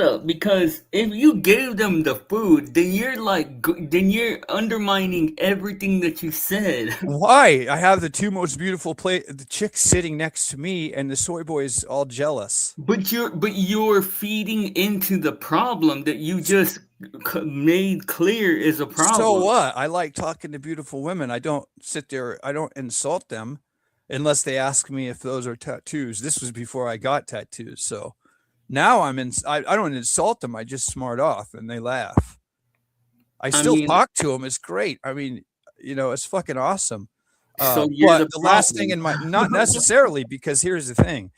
up. Because if you gave them the food, then you're undermining everything that you said. Why? I have the 2 most beautiful the chick sitting next to me and the soy boys all jealous. But you're feeding into the problem that you just made clear is a problem. So what? I like talking to beautiful women. I don't sit there. I don't insult them unless they ask me if those are tattoos. This was before I got tattoos. So now I don't insult them. I just smart off and they laugh. I I still mean, talk to them. It's great. I mean, it's fucking awesome. so you're But the the last thing problem. in my, not necessarily, because here's the thing.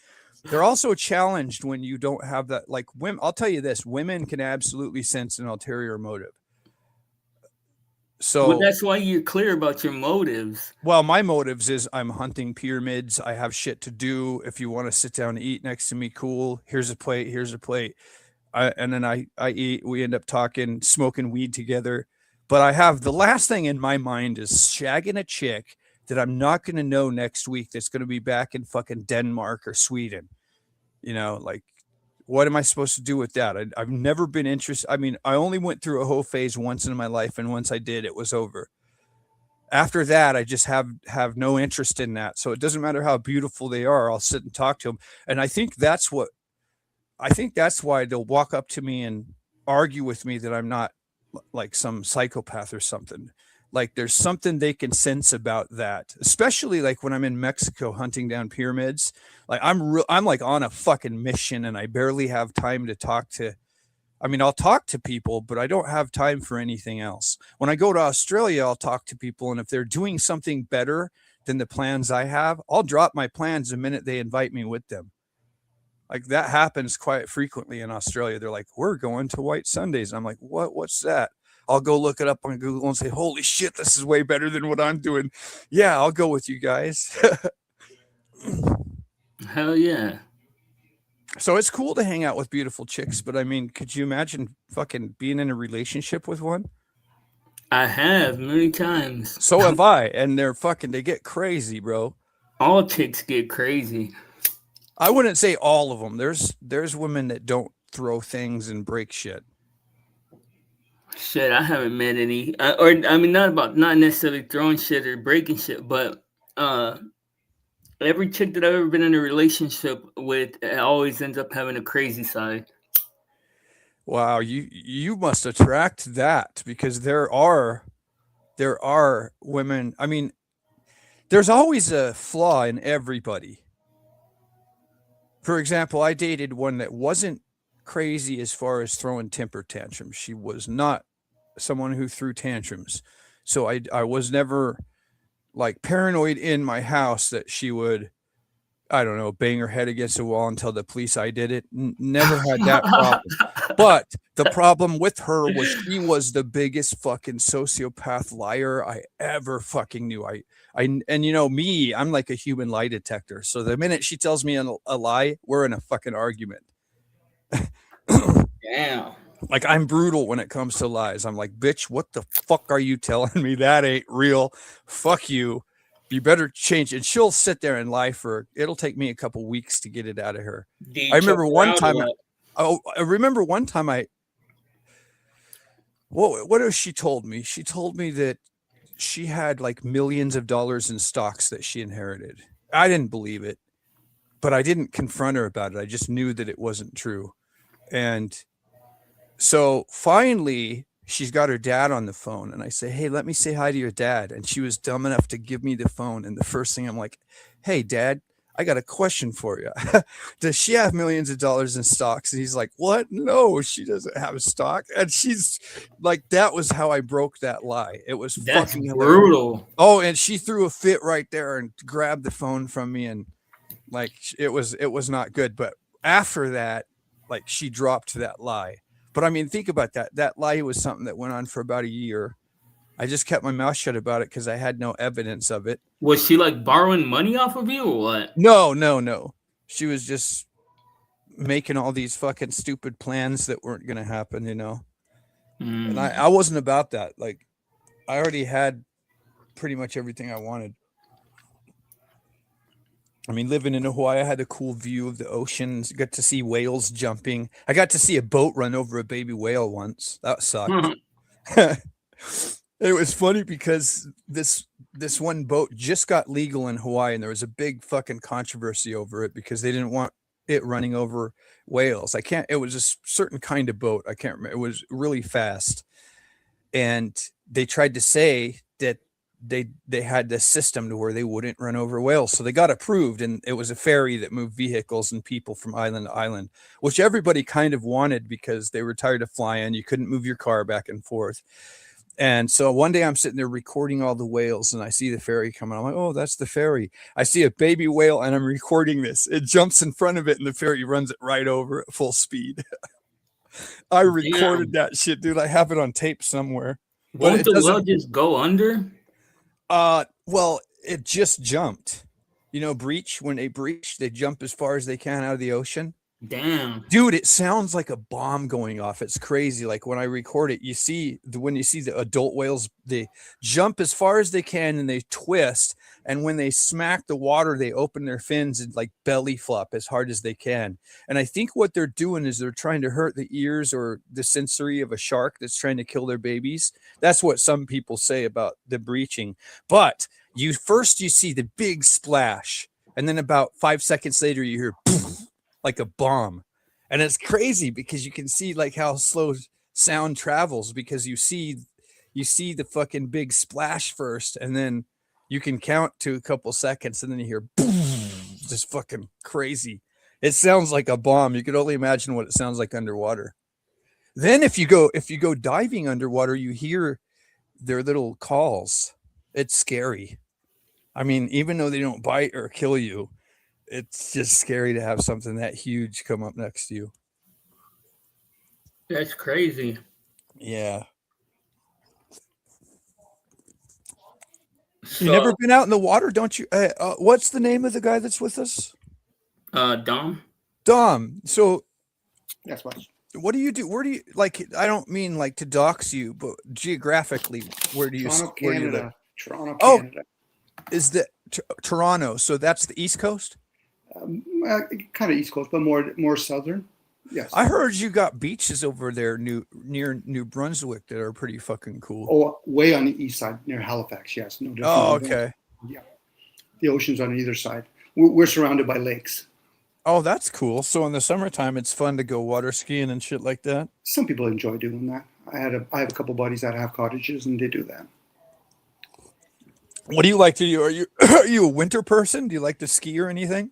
They're also challenged when you don't have that. Like women, I'll tell you this: women can absolutely sense an ulterior motive. Well, So, that's why you're clear about your motives. well, my motives is I'm hunting pyramids. I have shit to do. If you want to sit down and eat next to me, cool. Here's a plate. Here's a plate. And then I eat. We end up talking, smoking weed together. But I have the last thing in my mind is shagging a chick that I'm not going to know next week. That's going to be back in fucking Denmark or Sweden. Like, what am I supposed to do with that? I've never been interested. I mean, I only went through a whole phase once in my life, and once I did, it was over. After that, I just have no interest in that. So it doesn't matter how beautiful they are. I'll sit and talk to them, and I think that's why they'll walk up to me and argue with me that I'm not like some psychopath or something. Like there's something they can sense about that, especially like when I'm in Mexico hunting down pyramids. Like I'm like on a fucking mission, and I barely have time to talk to. I mean, I'll talk to people, but I don't have time for anything else. When I go to Australia, I'll talk to people, and if they're doing something better than the plans I have, I'll drop my plans the minute they invite me with them. Like that happens quite frequently in Australia. They're like, "We're going to White Sundays." I'm like, "What? What's that?" I'll go look it up on Google and say, "Holy shit, this is way better than what I'm doing." Yeah, I'll go with you guys. Hell yeah. So it's cool to hang out with beautiful chicks, but I mean, could you imagine fucking being in a relationship with one? I have many times. So have I, and they get crazy, bro. All chicks get crazy. I wouldn't say all of them. There's women that don't throw things and break shit. Shit, I haven't met any, or I mean, not necessarily throwing shit or breaking shit, but every chick that I've ever been in a relationship with always ends up having a crazy side. Wow, you must attract that because there are women. I mean, there's always a flaw in everybody. For example, I dated one that wasn't crazy as far as throwing temper tantrums. She was not someone who threw tantrums. So I was never like paranoid in my house that she would, I don't know, bang her head against the wall and tell the police I did it. Never had that problem. But the problem with her was she was the biggest fucking sociopath liar I ever fucking knew. And me, I'm like a human lie detector. So the minute she tells me a lie, we're in a fucking argument. Damn. Like I'm brutal when it comes to lies. I'm like, bitch, what the fuck are you telling me? That ain't real. Fuck you. You better change it. She'll sit there and lie it'll take me a couple weeks to get it out of her. I remember one time what has she told me? She told me that she had like millions of dollars in stocks that she inherited. I didn't believe it, but I didn't confront her about it. I just knew that it wasn't true. And so finally, she's got her dad on the phone, and I say, "Hey, let me say hi to your dad." And she was dumb enough to give me the phone. And the first thing I'm like, "Hey, Dad, I got a question for you. Does she have millions of dollars in stocks?" And he's like, "What? No, she doesn't have a stock." And she's like, that was how I broke that lie. It was That's fucking brutal. hilarious. Oh, and she threw a fit right there and grabbed the phone from me, and like it was not good. But after that, like she dropped that lie. But I mean, think about that. That lie was something that went on for about a year. I just kept my mouth shut about it because I had no evidence of it. Was she like borrowing money off of you or what? No. She was just making all these fucking stupid plans that weren't going to happen, And I wasn't about that. Like, I already had pretty much everything I wanted. I mean, living in Hawaii, I had a cool view of the oceans. Got to see whales jumping. I got to see a boat run over a baby whale once. That sucked. It was funny because this one boat just got legal in Hawaii, and there was a big fucking controversy over it because they didn't want it running over whales. It was a certain kind of boat. I can't remember. It was really fast. And they tried to say that they had this system to where they wouldn't run over whales. So they got approved, and it was a ferry that moved vehicles and people from island to island, which everybody kind of wanted because they were tired of flying. You couldn't move your car back and forth. And so one day I'm sitting there recording all the whales and I see the ferry coming. I'm like, oh, that's the ferry. I see a baby whale and I'm recording this. It jumps in front of it and the ferry runs it right over at full speed. I recorded that shit, dude. I have it on tape somewhere. Won't the whale just go under? Well, it just jumped. You know, when they breach, they jump as far as they can out of the ocean. Damn. Dude, it sounds like a bomb going off. It's crazy. Like when I record it, when you see the adult whales, they jump as far as they can and they twist. And when they smack the water, they open their fins and like belly flop as hard as they can. And I think what they're doing is they're trying to hurt the ears or the sensory of a shark that's trying to kill their babies. That's what some people say about the breaching. But you see the big splash. And then about 5 seconds later, you hear poof, like a bomb. And it's crazy because you can see like how slow sound travels, because you see the fucking big splash first, and then you can count to a couple seconds, and then you hear boom, just fucking crazy. It sounds like a bomb. You could only imagine what it sounds like underwater. Then if you go diving underwater, you hear their little calls. It's scary. I mean, even though they don't bite or kill you, it's just scary to have something that huge come up next to you. That's crazy. Yeah. You never been out in the water, don't you? What's the name of the guy that's with us? Dom. Dom. So That's what. what do you do? Where do you, like, I don't mean like to dox you, but geographically, where do you Toronto, where do you Canada. live? Toronto, Oh, Canada. is the Toronto? So that's the East Coast? Kind of East Coast, but more southern. Yes. I heard you got beaches over there near New Brunswick that are pretty fucking cool. Oh, way on the east side near Halifax. Yes, no different. Oh, okay. Yeah, the ocean's on either side. We're surrounded by lakes. Oh, that's cool. So in the summertime, it's fun to go water skiing and shit like that. Some people enjoy doing that. I have a couple buddies that have cottages and they do that. What do you like to do? Are you a winter person? Do you like to ski or anything?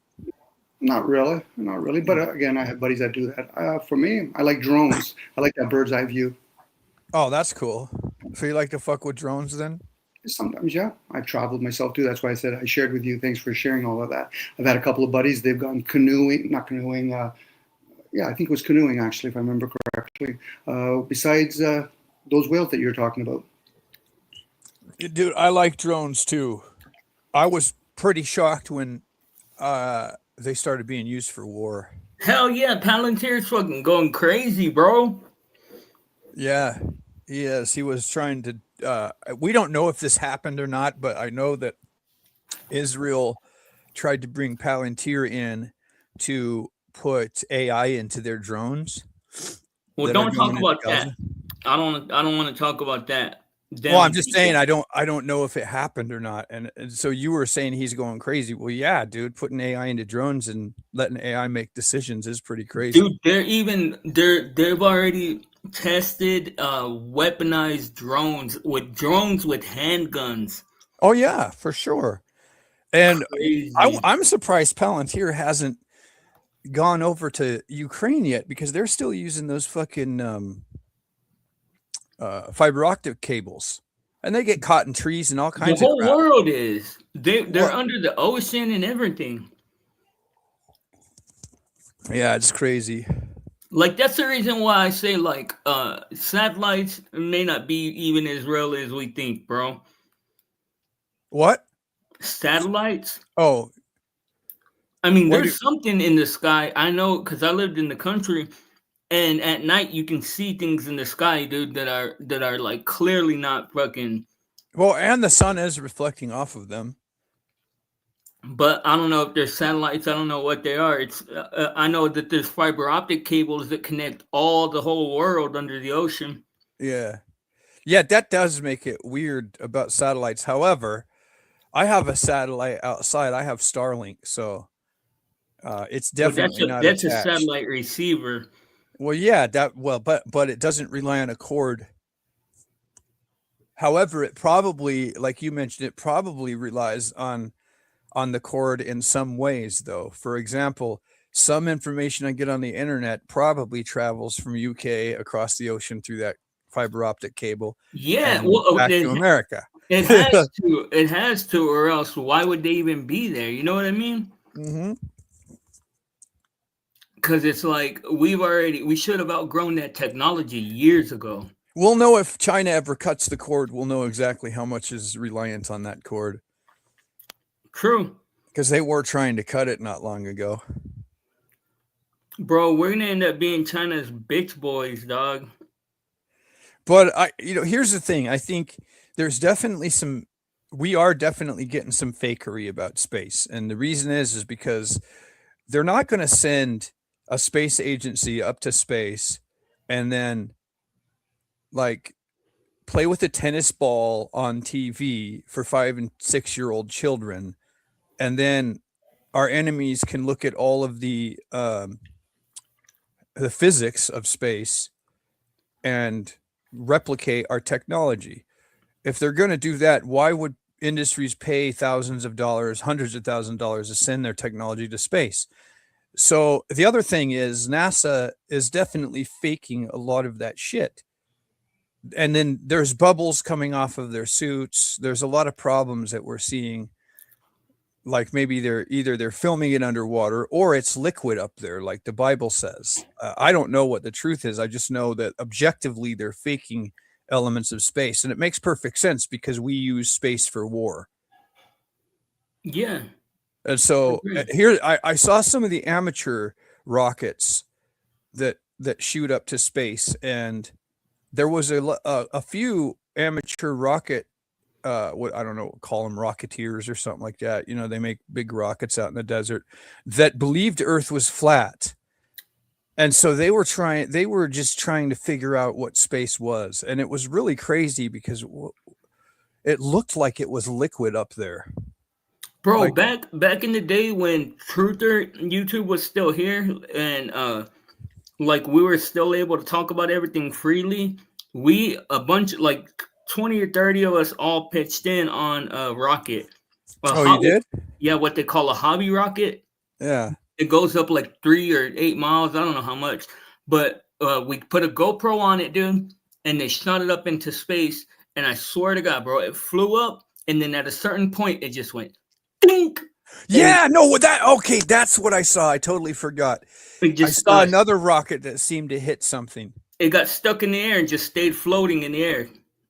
Not really. But again, I have buddies that do that. For me, I like drones. I like that bird's eye view. Oh, that's cool. So you like to fuck with drones then? Sometimes, yeah. I've traveled myself too. That's why I said I shared with you. Thanks for sharing all of that. I've had a couple of buddies. They've gone canoeing, not canoeing. Yeah, I think it was canoeing actually, if I remember correctly. Besides those whales that you're talking about. Dude, I like drones too. I was pretty shocked when they started being used for war. Hell yeah, Palantir's fucking going crazy, bro. Yeah, he was trying to. We don't know if this happened or not, but I know that Israel tried to bring Palantir in to put AI into their drones. Well, don't talk about that. I don't want to talk about that. Well, I'm just saying I don't know if it happened or not. And so you were saying he's going crazy. Well, yeah, dude, putting AI into drones and letting AI make decisions is pretty crazy. Dude, they've already tested weaponized drones with handguns. Oh yeah, for sure. And I'm surprised Palantir hasn't gone over to Ukraine yet, because they're still using those fucking fiber optic cables, and they get caught in trees and all kinds of crap. The whole world is. They're under the ocean and everything. Yeah, it's crazy. Like, that's the reason why I say, like, satellites may not be even as real as we think, bro. What? Satellites? Oh. I mean, there's something in the sky. I know, because I lived in the country, and at night you can see things in the sky, dude, that are like clearly not fucking. Well, and the sun is reflecting off of them. But I don't know if they're satellites. I don't know what they are. It's I know that there's fiber optic cables that connect the whole world under the ocean. Yeah. Yeah, that does make it weird about satellites. However, I have a satellite outside. I have Starlink, so it's definitely not that's attached. A satellite receiver. Well, yeah, but it doesn't rely on a cord. However, it probably, like you mentioned, it probably relies on the cord in some ways, though. For example, some information I get on the internet probably travels from UK across the ocean through that fiber optic cable Yeah, and well, back to America. it has to. It has to, or else why would they even be there? You know what I mean? Mm-hmm. Because it's like we should have outgrown that technology years ago. We'll know if China ever cuts the cord. We'll know exactly how much is reliant on that cord. True. Because they were trying to cut it not long ago. Bro, we're gonna end up being China's bitch boys, dog. But here's the thing. I think there's definitely we are definitely getting some fakery about space. And the reason is because they're not going to send a space agency up to space and then like play with a tennis ball on TV for 5 and 6 year old children. And then our enemies can look at all of the physics of space and replicate our technology. If they're going to do that, why would industries pay thousands of dollars, hundreds of thousands of dollars to send their technology to space? So the other thing is NASA is definitely faking a lot of that shit. And then there's bubbles coming off of their suits. There's a lot of problems that we're seeing. Like maybe they're filming it underwater or it's liquid up there, like the Bible says. I don't know what the truth is. I just know that objectively they're faking elements of space, and it makes perfect sense because we use space for war. Yeah. And so here I saw some of the amateur rockets that shoot up to space, and there was a few amateur rocket what I don't know, call them rocketeers or something like that. They make big rockets out in the desert that believed Earth was flat. And so they were just trying to figure out what space was. And it was really crazy because it looked like it was liquid up there. Bro, back in the day when Truther YouTube was still here and like we were still able to talk about everything freely, a bunch like 20 or 30 of us all pitched in on a rocket. You did? Yeah, what they call a hobby rocket. Yeah. It goes up like 3 or 8 miles. I don't know how much. But we put a GoPro on it, dude, and they shot it up into space. And I swear to God, bro, it flew up. And then at a certain point, it just went dink. Yeah, that's what I saw. I totally forgot. I saw another rocket that seemed to hit something. It got stuck in the air and just stayed floating in the air.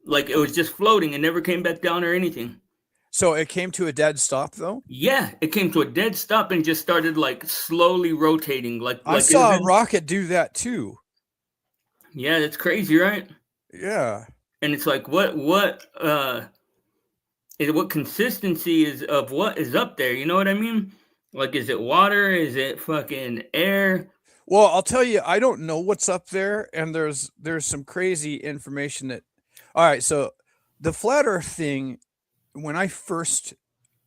Like it was just floating and never came back down or anything. So it came to a dead stop, though? Yeah, it came to a dead stop and just started like slowly rotating. Like I saw a rocket do that too. Yeah, that's crazy, right? Yeah. And it's like what consistency is of what is up there? You know what I mean? Like, is it water? Is it fucking air? Well, I'll tell you, I don't know what's up there, and there's some crazy information that. All right, so the flat Earth thing, when I first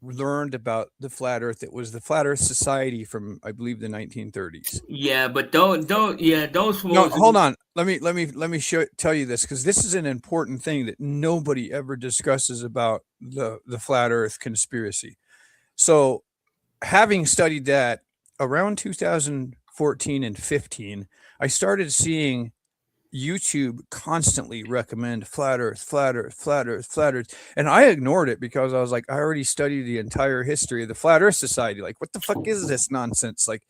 learned about the flat Earth, it was the Flat Earth Society from, I believe, the 1930s. Yeah, but those. No, hold on. Let me tell you this, because this is an important thing that nobody ever discusses about the flat Earth conspiracy. So, having studied that around 2014 and 15, I started seeing YouTube constantly recommend flat Earth, flat Earth, flat Earth, flat Earth. And I ignored it because I was like, I already studied the entire history of the Flat Earth Society. Like, what the fuck is this nonsense? Like,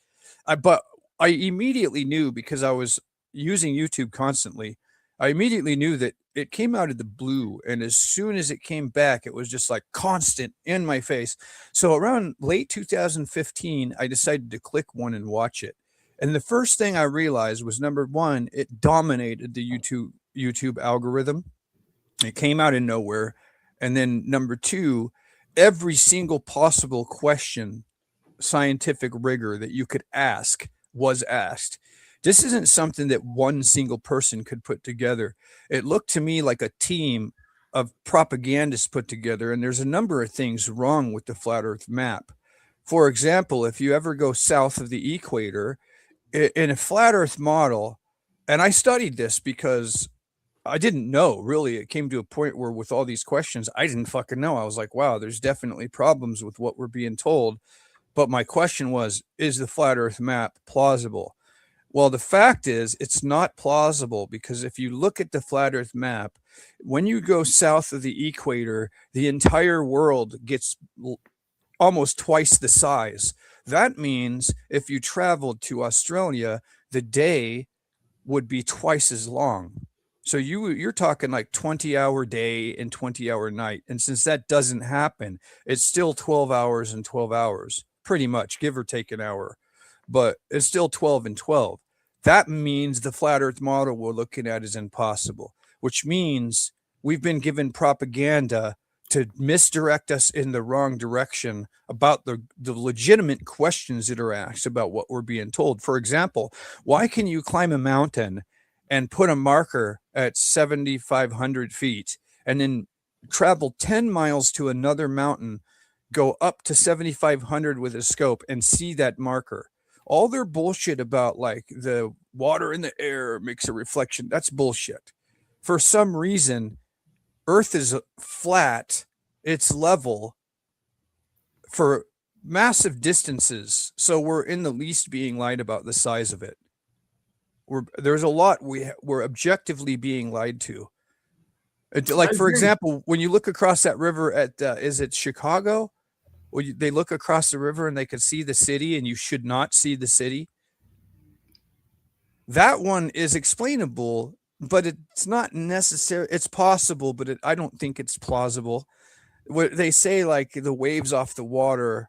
but I immediately knew, because I was using YouTube constantly, I immediately knew that it came out of the blue. And as soon as it came back, it was just like constant in my face. So around late 2015, I decided to click one and watch it. And the first thing I realized was, number one, it dominated the YouTube algorithm. It came out of nowhere. And then number two, every single possible question, scientific rigor that you could ask was asked. This isn't something that one single person could put together. It looked to me like a team of propagandists put together. And there's a number of things wrong with the flat Earth map. For example, if you ever go south of the equator, in a flat Earth model, and I studied this because I didn't know, really. It came to a point where with all these questions, I didn't fucking know. I was like, wow, there's definitely problems with what we're being told. But my question was, is the flat Earth map plausible? Well, the fact is, it's not plausible because if you look at the flat Earth map, when you go south of the equator, the entire world gets almost twice the size. That means if you traveled to Australia, the day would be twice as long. So you're talking like 20-hour day and 20-hour night. And since that doesn't happen, it's still 12 hours and 12 hours, pretty much, give or take an hour. But it's still 12 and 12. That means the flat Earth model we're looking at is impossible, which means we've been given propaganda to misdirect us in the wrong direction about the legitimate questions that are asked about what we're being told. For example, why can you climb a mountain and put a marker at 7,500 feet and then travel 10 miles to another mountain, go up to 7,500 with a scope and see that marker? All their bullshit about like the water in the air makes a reflection, that's bullshit. For some reason, Earth is flat, it's level for massive distances. So we're in the least being lied about the size of it. There's a lot we're objectively being lied to. Like, for example, when you look across that river at, is it Chicago? They look across the river and they can see the city and you should not see the city. That one is explainable, but it's not necessary. It's possible, but I don't think it's plausible. What they say, like the waves off the water,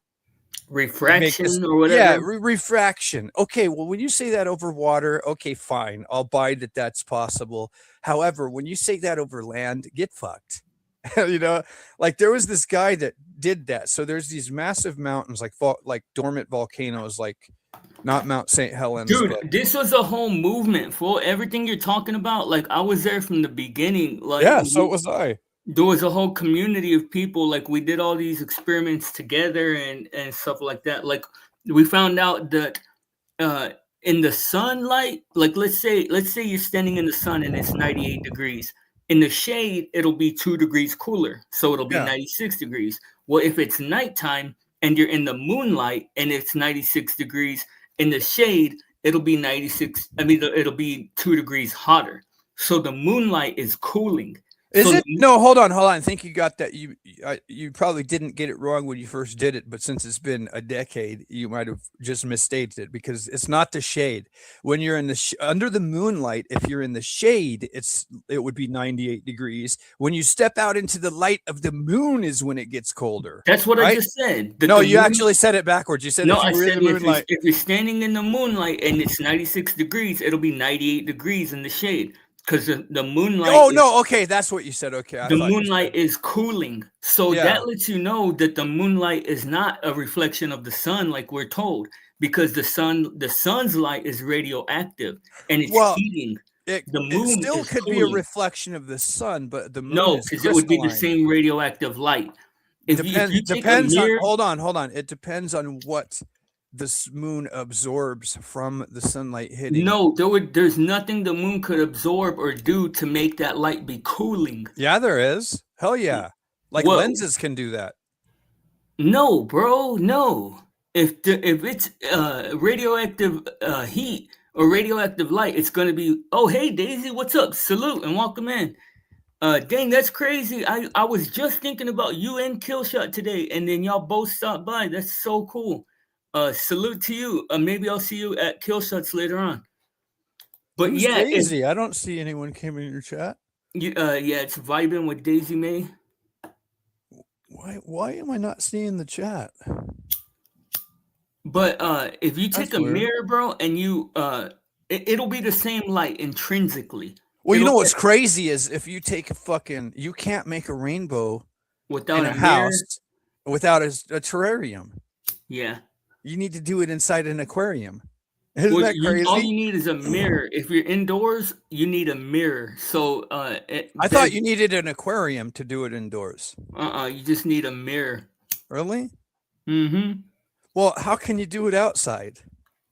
refraction or whatever. Yeah, refraction. Okay, well, when you say that over water, okay, fine, I'll buy that that's possible. However, when you say that over land, get fucked. Like there was this guy that did that. So there's these massive mountains, like dormant volcanoes, like not Mount St. Helens. Dude, this was a whole movement, fool. Everything you're talking about, like I was there from the beginning. Like, yeah, so was I. There was a whole community of people. Like we did all these experiments together and stuff like that. Like we found out that in the sunlight, like let's say you're standing in the sun and it's 98 degrees. In the shade, it'll be 2 degrees cooler, so it'll be 96 degrees. Well, if it's nighttime and you're in the moonlight and it's 96 degrees, in the shade, it'll be 96. I mean, it'll be 2 degrees hotter. So the moonlight is cooling. Is it? No, hold on. I think you got that. You probably didn't get it wrong when you first did it, but since it's been a decade, you might have just misstated it because it's not the shade. When you're in the under the moonlight, if you're in the shade, it would be 98 degrees. When you step out into the light of the moon is when it gets colder. That's what I just said. No, you actually said it backwards. You said no. I said if you're standing in the moonlight and it's 96 degrees, it'll be 98 degrees in the shade. Because the moonlight. Oh, no. Okay. That's what you said. Okay. The moonlight is cooling. So that lets you know that the moonlight is not a reflection of the sun like we're told. Because the sun's light is radioactive and it's heating. The moon it still could be a reflection of the sun, but the moon no, because it would be the same radioactive light. Depends on. Hold on. It depends on what the moon absorbs from the sunlight hitting. No, there's nothing the moon could absorb or do to make that light be cooling. Yeah, there is. Hell yeah. Like lenses can do that. No, bro, no. If it's radioactive heat or radioactive light, it's gonna be, oh hey Daisy, what's up? Salute and welcome in. Dang, that's crazy. I was just thinking about you and Killshot today, and then y'all both stopped by. That's so cool. Salute to you. Maybe I'll see you at Killshots later on. But who's Daisy? I don't see anyone came in your chat. Yeah, it's vibing with Daisy May. Why am I not seeing the chat? But if you take a mirror, bro, and you it'll be the same light intrinsically. Well, you know what's crazy is if you take you can't make a rainbow without a house without a terrarium. Yeah. You need to do it inside an aquarium. Isn't that crazy? All you need is a mirror. If you're indoors, you need a mirror. So I thought you needed an aquarium to do it indoors. You just need a mirror. Really? Mm-hmm. Well, how can you do it outside?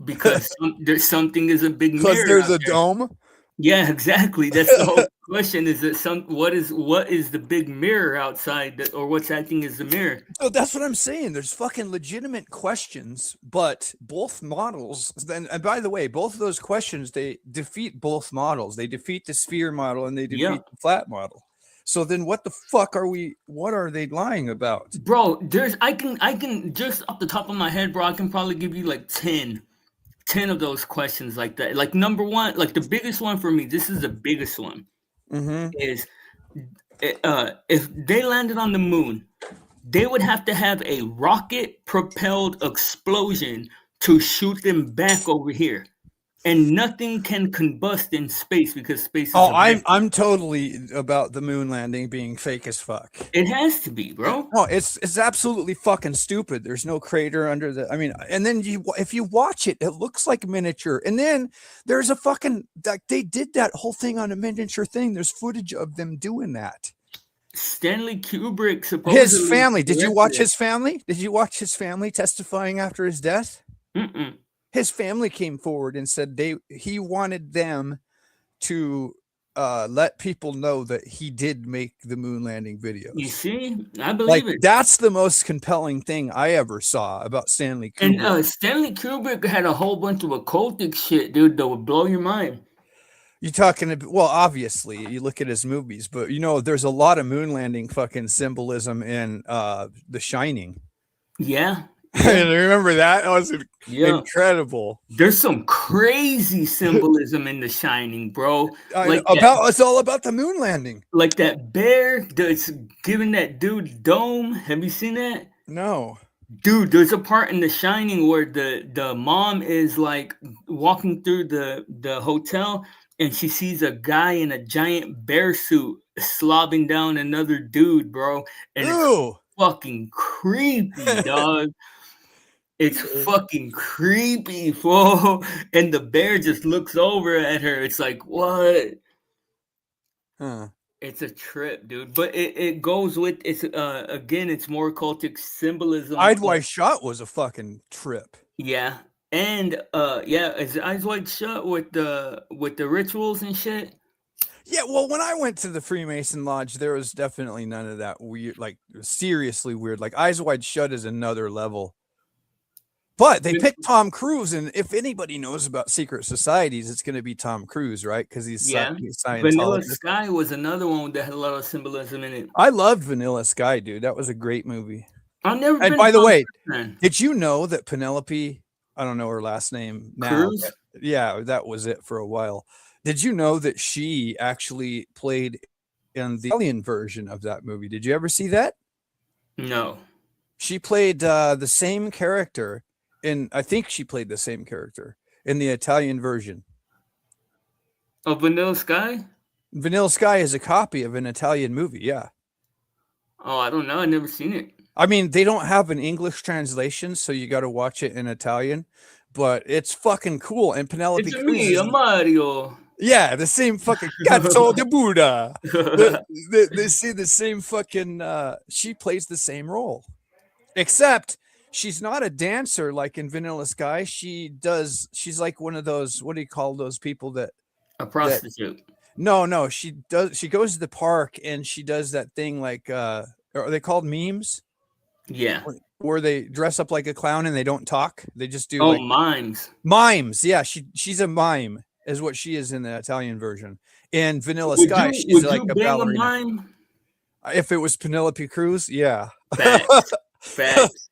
Because there's something is a big mirror. Because there's a dome? Yeah, exactly. That's the whole question: is it what is the big mirror outside that, or what's acting as the mirror? Oh, that's what I'm saying. There's fucking legitimate questions, but both models. Then, and by the way, both of those questions they defeat both models. They defeat the sphere model and they defeat the flat model. So then, what the fuck are we? What are they lying about, bro? I can just off the top of my head, bro. I can probably give you like 10 of those questions like that. Like number one, like the biggest one for me. This is the biggest one. Is if they landed on the moon, they would have to have a rocket-propelled explosion to shoot them back over here. And nothing can combust in space because space is I'm totally about the moon landing being fake as fuck. It has to be, bro. No, it's absolutely fucking stupid. There's no crater under the. I mean, and then if you watch it, it looks like miniature. And then there's a fucking like they did that whole thing on a miniature thing. There's footage of them doing that. Stanley Kubrick supposedly. His family. Did you watch his family? Did you watch his family testifying after his death? Mm-mm. His family came forward and said he wanted them to let people know that he did make the moon landing videos. You see, I believe it. That's the most compelling thing I ever saw about Stanley Kubrick. And Stanley Kubrick had a whole bunch of occultic shit, dude, that would blow your mind. You're talking, well, obviously, you look at his movies, but there's a lot of moon landing fucking symbolism in The Shining. Yeah. And remember that? That was incredible. There's some crazy symbolism in The Shining, bro. It's all about the moon landing. Like that bear that's giving that dude dome. Have you seen that? No. Dude, there's a part in The Shining where the mom is like walking through the hotel and she sees a guy in a giant bear suit slobbing down another dude, bro. And it's fucking creepy, dog. It's fucking creepy, fool. And the bear just looks over at her. It's like, what? Huh. It's a trip, dude. But it goes with it's more cultic symbolism. Eyes Wide Shut was a fucking trip. Yeah. And is Eyes Wide Shut with the rituals and shit? Yeah, well, when I went to the Freemason Lodge, there was definitely none of that weird, like seriously weird. Like Eyes Wide Shut is another level. But they picked Tom Cruise, and if anybody knows about secret societies, it's going to be Tom Cruise, right? Because he's Scientologist. Vanilla Sky was another one that had a lot of symbolism in it. I loved Vanilla Sky, dude. That was a great movie. I've never. And by the way, did you know that Penelope? I don't know her last name now. Cruise? Yeah, that was it for a while. Did you know that she actually played in the Italian version of that movie? Did you ever see that? No. She played the same character. And I think she played the same character in the Italian version of Vanilla Sky. Vanilla Sky is a copy of an Italian movie. Yeah. Oh, I don't know. I've never seen it. I mean, they don't have an English translation, so you got to watch it in Italian. But it's fucking cool. And Penelope Cruz, Mario. Yeah, the same fucking Cazzo de Buddha. They see the same fucking. She plays the same role, except. She's not a dancer like in Vanilla Sky. She's like one of those, what do you call those people that a prostitute? No, she goes to the park and she does that thing like are they called memes? Yeah. Where they dress up like a clown and they don't talk. They just do mimes. Mimes. Yeah, she's a mime is what she is in the Italian version. In Vanilla Sky, she's like a ballerina. A mime? If it was Penelope Cruz, yeah. Facts.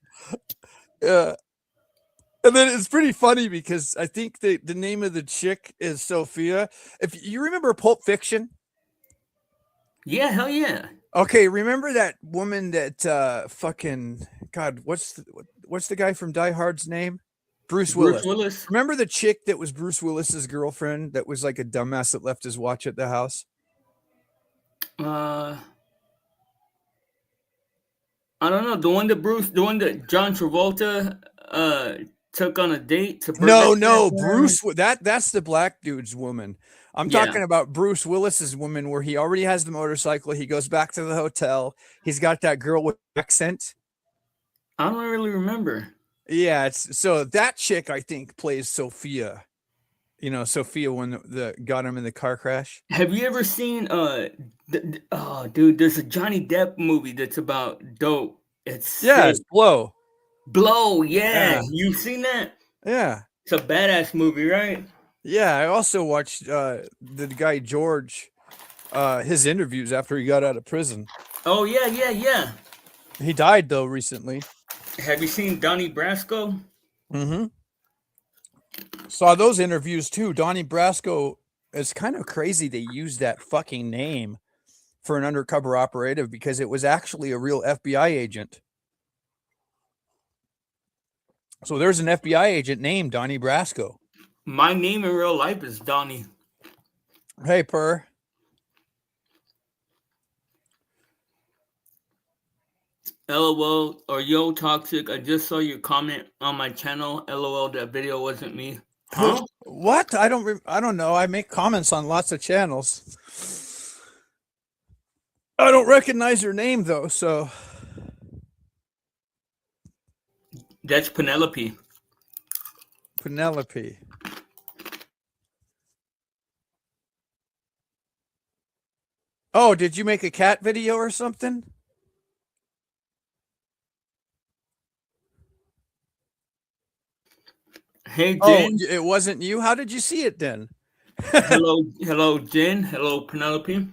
And then it's pretty funny because I think the name of the chick is Sophia. If you remember Pulp Fiction, yeah, hell yeah. Okay, remember that woman that fucking God? What's the guy from Die Hard's name? Bruce Willis. Remember the chick that was Bruce Willis's girlfriend that was like a dumbass that left his watch at the house? I don't know. The one that John Travolta took on a date to No, Bruce, that's the black dude's woman. I'm talking about Bruce Willis's woman where he already has the motorcycle. He goes back to the hotel. He's got that girl with accent. I don't really remember. Yeah, so that chick I think plays Sophia You know, Sophia when got him in the car crash. Have you ever seen oh dude, there's a Johnny Depp movie that's about dope. It's Yeah, sick. it's Blow. Blow, yeah. Yeah. You've seen that? Yeah. It's a badass movie, right? Yeah, I also watched the guy George, his interviews after he got out of prison. Oh yeah. He died though recently. Have you seen Donnie Brasco? Mm-hmm. Saw those interviews too. Donnie Brasco. It's kind of crazy they used that fucking name for an undercover operative because it was actually a real FBI agent. So there's an FBI agent named Donnie Brasco. My name in real life is Donnie. Hey, Per. LOL or yo toxic. I just saw your comment on my channel. LOL, that video wasn't me. Huh? What? I don't know. I make comments on lots of channels. I don't recognize your name though, so That's Penelope. Penelope. Oh, did you make a cat video or something? Hey Oh, Jen. it wasn't you? How did you see it then? hello Jen. Hello Penelope.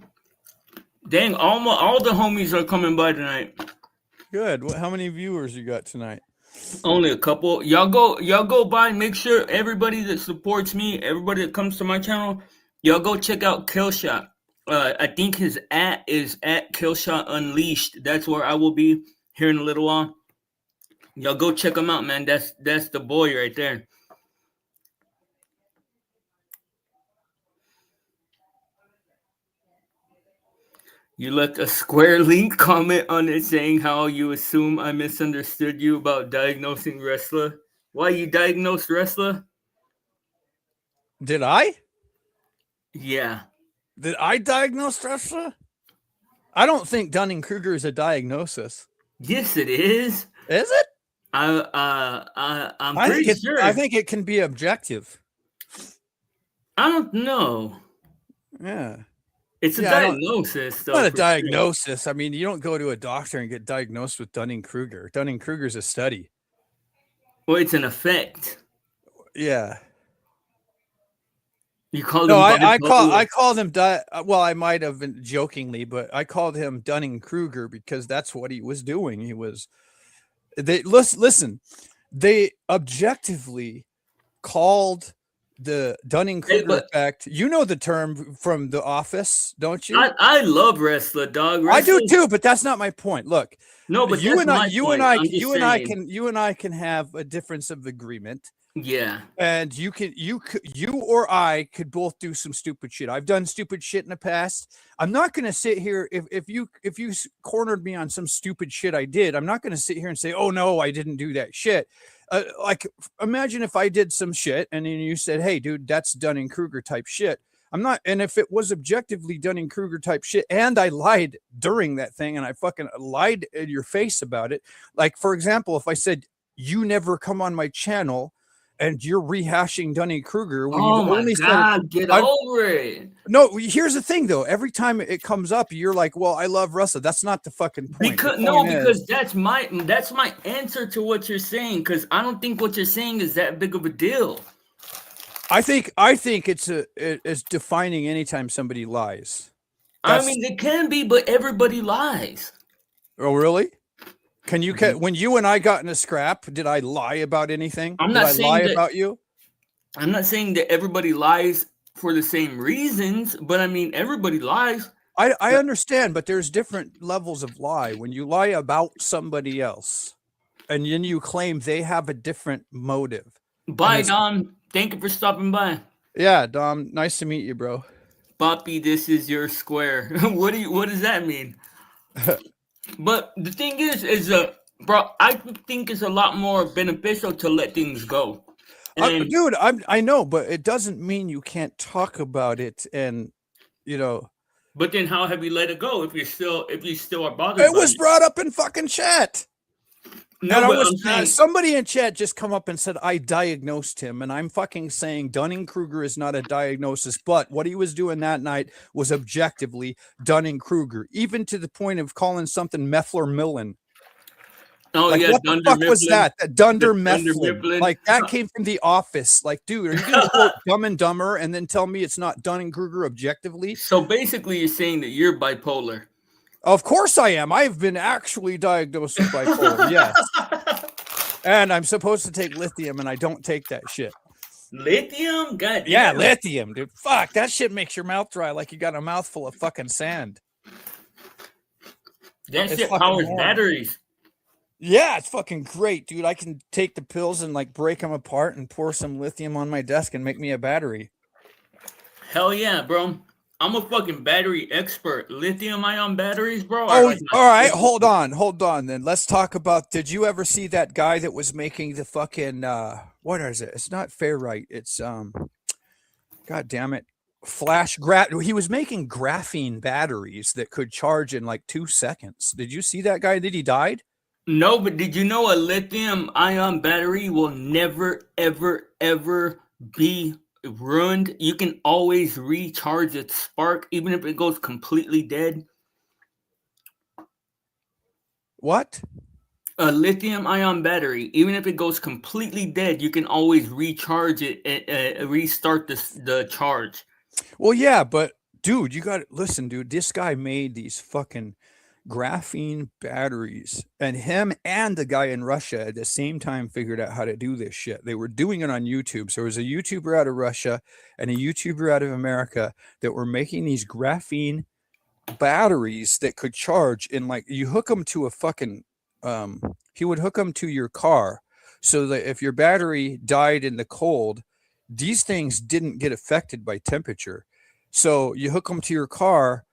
Dang, all the homies are coming by tonight. Good. How many viewers you got tonight? Only a couple. Y'all go by. Make sure everybody that supports me, everybody that comes to my channel, y'all go check out Killshot. I think his @ is @Killshot Unleashed. That's where I will be here in a little while. Y'all go check him out, man. That's the boy right there. You left a square link comment on it saying how you assume I misunderstood you about diagnosing wrestler. Why you diagnosed wrestler? Did I? Yeah. Did I diagnose wrestler? I don't think Dunning-Kruger is a diagnosis. Yes, it is. Is it? I'm pretty sure. I think it can be objective. I don't know. Yeah. It's a diagnosis, though. Not a diagnosis. Sure. I mean, you don't go to a doctor and get diagnosed with Dunning-Kruger. Dunning-Kruger's a study. Well, it's an effect. Yeah. You called him. No, I called him. Well, I might have been jokingly, but I called him Dunning-Kruger because that's what he was doing. He was. Listen. They objectively called the Dunning-Kruger effect. You know the term from The Office, don't you? I love wrestler, dog. I do too, but that's not my point. Look, no, but you and I can have a difference of agreement. Yeah, and you or I could both do some stupid shit. I've done stupid shit in the past. I'm not going to sit here if you cornered me on some stupid shit I did. I'm not going to sit here and say, "Oh no, I didn't do that shit." Like, imagine if I did some shit and then you said, "Hey, dude, that's Dunning-Kruger type shit." I'm not, and if it was objectively Dunning-Kruger type shit, and I lied during that thing, and I fucking lied in your face about it. Like, for example, if I said you never come on my channel. And you're rehashing Dunning-Kruger. Oh my God, get over it. No, here's the thing, though. Every time it comes up, you're like, well, I love Russell. That's not the fucking point. Because that's my answer to what you're saying, because I don't think what you're saying is that big of a deal. I think it's defining anytime somebody lies. I mean, it can be, but everybody lies. Oh, really? Can you when you and I got in a scrap, did I lie about anything? I'm not saying that, about you. I'm not saying that everybody lies for the same reasons, but I mean everybody lies. I understand, but there's different levels of lie. When you lie about somebody else, and then you claim they have a different motive. Bye, Dom. Thank you for stopping by. Yeah, Dom. Nice to meet you, bro. Poppy, this is your square. What does that mean? But the thing is bro, I think it's a lot more beneficial to let things go. Dude, I know, but it doesn't mean you can't talk about it, and you know. But then, how have you let it go if you still are bothered? It was brought up in fucking chat. No, And I but was I'm saying somebody in chat just come up and said I diagnosed him, and I'm fucking saying Dunning-Kruger is not a diagnosis, but what he was doing that night was objectively Dunning-Kruger, even to the point of calling something Meffler-Millen. oh Like, yeah, what the Dunder fuck was Mifflin. that? That Dunder Dunder Mifflin. Mifflin. Like, that came from The Office. Like, dude, are you going to quote Dumb and Dumber and then tell me it's not Dunning-Kruger objectively? So basically, you're saying that you're bipolar. Of course I am. I've been actually diagnosed with bipolar, yes. And I'm supposed to take lithium, and I don't take that shit. Lithium? God Yeah, damn. lithium, dude. Fuck, that shit makes your mouth dry like you got a mouthful of fucking sand. That It's shit fucking powers horrible. batteries. Yeah, it's fucking great, dude. I can take the pills and like break them apart and pour some lithium on my desk and make me a battery. Hell yeah, bro. I'm a fucking battery expert. Lithium ion batteries, bro. Oh, like all right. Hold on. Then let's talk about. Did you ever see that guy that was making the fucking what is it? It's not ferrite. It's God damn it, he was making graphene batteries that could charge in like 2 seconds. Did you see that guy? Did he died? No, but did you know a lithium ion battery will never, ever, ever be ruined? You can always recharge its spark, even if it goes completely dead. What? A lithium ion battery, even if it goes completely dead, you can always recharge it and restart the charge. Well, yeah, but dude, you got to listen, dude. This guy made these fucking graphene batteries, and him and the guy in Russia at the same time figured out how to do this shit. They were doing it on YouTube. So there was a YouTuber out of Russia and a YouTuber out of America that were making these graphene batteries that could charge in like, you hook them to a fucking he would hook them to your car so that if your battery died in the cold, these things didn't get affected by temperature. So you hook them to your car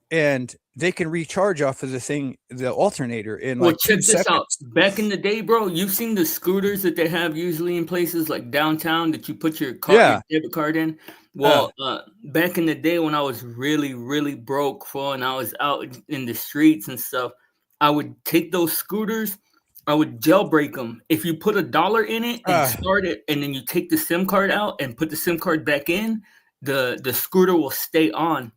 and they can recharge off of the alternator in like 2 seconds. Check this out. Back in the day, bro, you've seen the scooters that they have usually in places like downtown that you put your your debit card in. Well, back in the day when I was really, really broke, and I was out in the streets and stuff, I would take those scooters, I would jailbreak them. If you put $1 in it and start it, and then you take the SIM card out and put the SIM card back in, the scooter will stay on.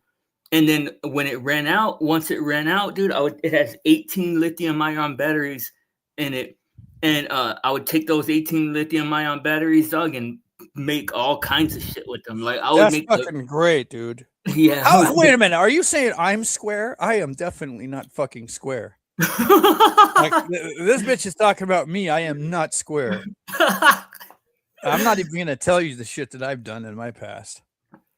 And then when it ran out, dude, it has 18 lithium ion batteries in it. And I would take those 18 lithium ion batteries, dog, and make all kinds of shit with them. Like I would make fucking great, dude. Yeah. Wait a minute. Are you saying I'm square? I am definitely not fucking square. Like, this bitch is talking about me. I am not square. I'm not even gonna tell you the shit that I've done in my past.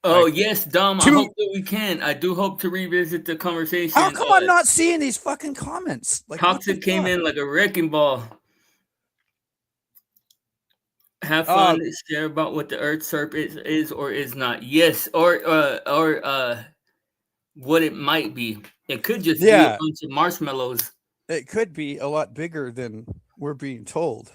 Oh, like, yes, Dom. I hope that we can. I do hope to revisit the conversation. How come I'm not seeing these fucking comments? Like, Toxic came in like a wrecking ball. Have fun. Share about what the Earth surface is or is not. Yes, or what it might be. It could just be a bunch of marshmallows. It could be a lot bigger than we're being told.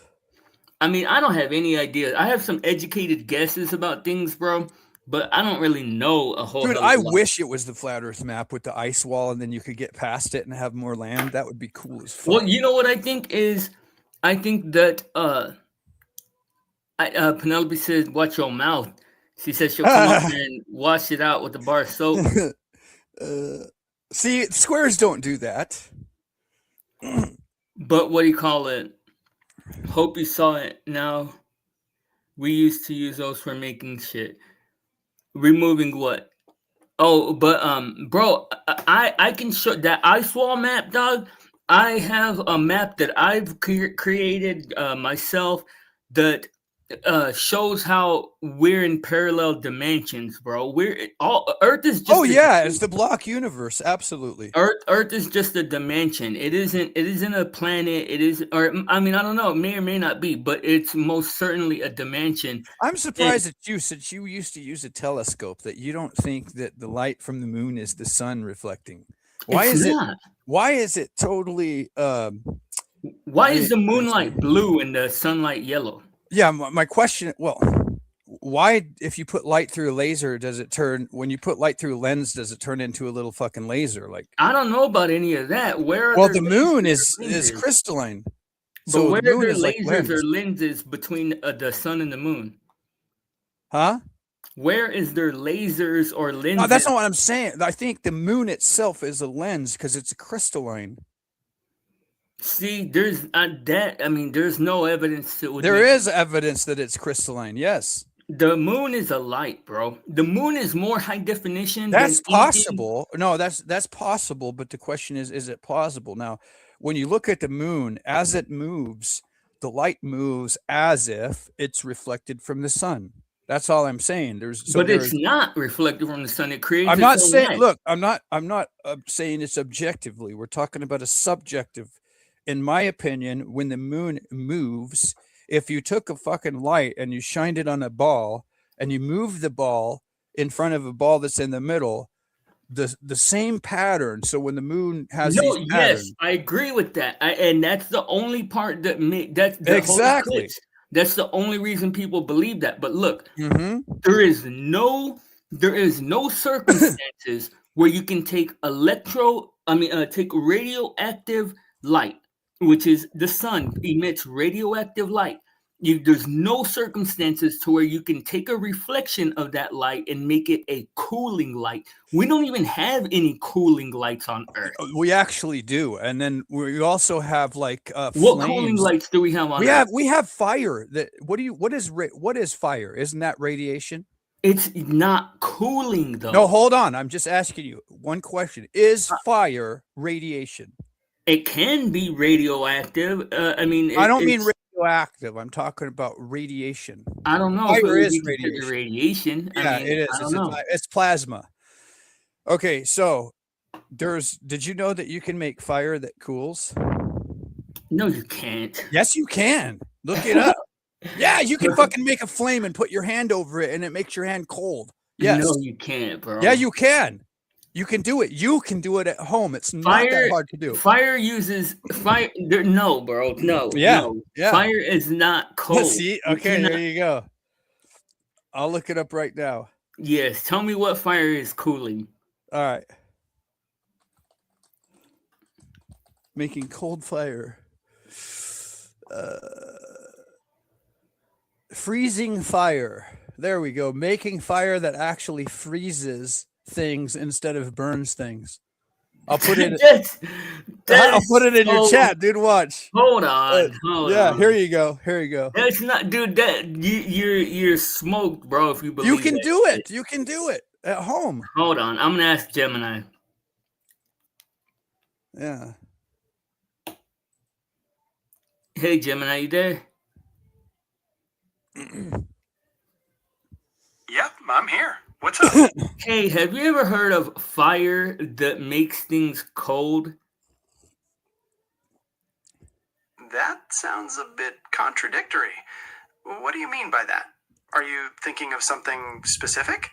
I mean, I don't have any idea. I have some educated guesses about things, bro, but I don't really know a whole lot. Dude, I wish it was the flat Earth map with the ice wall and then you could get past it and have more land. That would be cool as fuck. Well, you know what I think is? I think that Penelope says, watch your mouth. She says she'll come up and wash it out with a bar of soap. See, squares don't do that. But what do you call it? Hope you saw it. Now, we used to use those for making shit. Removing what? Oh, but bro, I can show that ice wall map, dog. I have a map that I've created myself that shows how we're in parallel dimensions, bro. Earth is just it's the block universe, absolutely. Earth is just a dimension. It isn't a planet. It is, or I mean, I don't know, it may or may not be, but it's most certainly a dimension. I'm surprised at you, since you used to use a telescope, that you don't think that the light from the moon is the sun reflecting. Why is it totally why is the moonlight blue and the sunlight yellow? Yeah, my question, well, why, if you put light through a laser, when you put light through a lens, does it turn into a little fucking laser? Like, I don't know about any of that. The moon is crystalline. But So where the are moon there is like lasers or lens. lenses between the sun and the moon? Huh? Where is there lasers or No, lenses? that's not what I'm saying. I think the moon itself is a lens because it's a crystalline. See, there's that. I mean, there's no evidence to. There is evidence that it's crystalline. Yes. The moon is a light, bro. The moon is more high definition That's than anything. possible. No, that's possible, but the question is it plausible? Now, when you look at the moon as it moves, the light moves as if it's reflected from the sun. That's all I'm saying. But it's not reflected from the sun. It creates. I'm not its own saying. light. Look, I'm not saying it's objectively. We're talking about a subjective. In my opinion, when the moon moves, if you took a fucking light and you shined it on a ball and you moved the ball in front of a ball that's in the middle, the same pattern. So when the moon has these patterns, I agree with that. And that's the only part that that's the exactly. whole eclipse. That's the only reason people believe that. But look, Mm-hmm. there is no circumstances where you can take take radioactive light, which is the sun emits radioactive light. There's no circumstances to where you can take a reflection of that light and make it a cooling light. We don't even have any cooling lights on Earth. We actually do, and then we also have like What flames. cooling lights do we have on Earth? We have fire. What is fire? Isn't that radiation? It's not cooling though. No, hold on. I'm just asking you one question. Is fire radiation? It can be radioactive. I mean, I don't mean radioactive. I'm talking about radiation. I don't know. Fire if is it would be considered radiation. Yeah, I mean, it is. I don't know. It's plasma. Okay, so did you know that you can make fire that cools? No, you can't. Yes, you can. Look it up. Yeah, you can fucking make a flame and put your hand over it and it makes your hand cold. Yes. No, you can't, bro. Yeah, you can. You can do it. You can do it at home. It's not that hard to do. Fire uses fire. No, bro. No. Yeah. No. Yeah. Fire is not cold. See? Okay, there you go. I'll look it up right now. Yes. Tell me what fire is cooling. All right. Making cold fire. Freezing fire. There we go. Making fire that actually freezes things instead of burns things. I'll put it. I'll put it in your chat, dude. Watch. Hold on. Yeah, here you go. Here you go. That's not, dude. That you're smoked, bro. If you believe you can that do shit. it. You can do it at home. Hold on. I'm gonna ask Gemini. Yeah. Hey, Gemini, you there? Yep, I'm here. What's up? Hey, have you ever heard of fire that makes things cold? That sounds a bit contradictory. What do you mean by that? Are you thinking of something specific?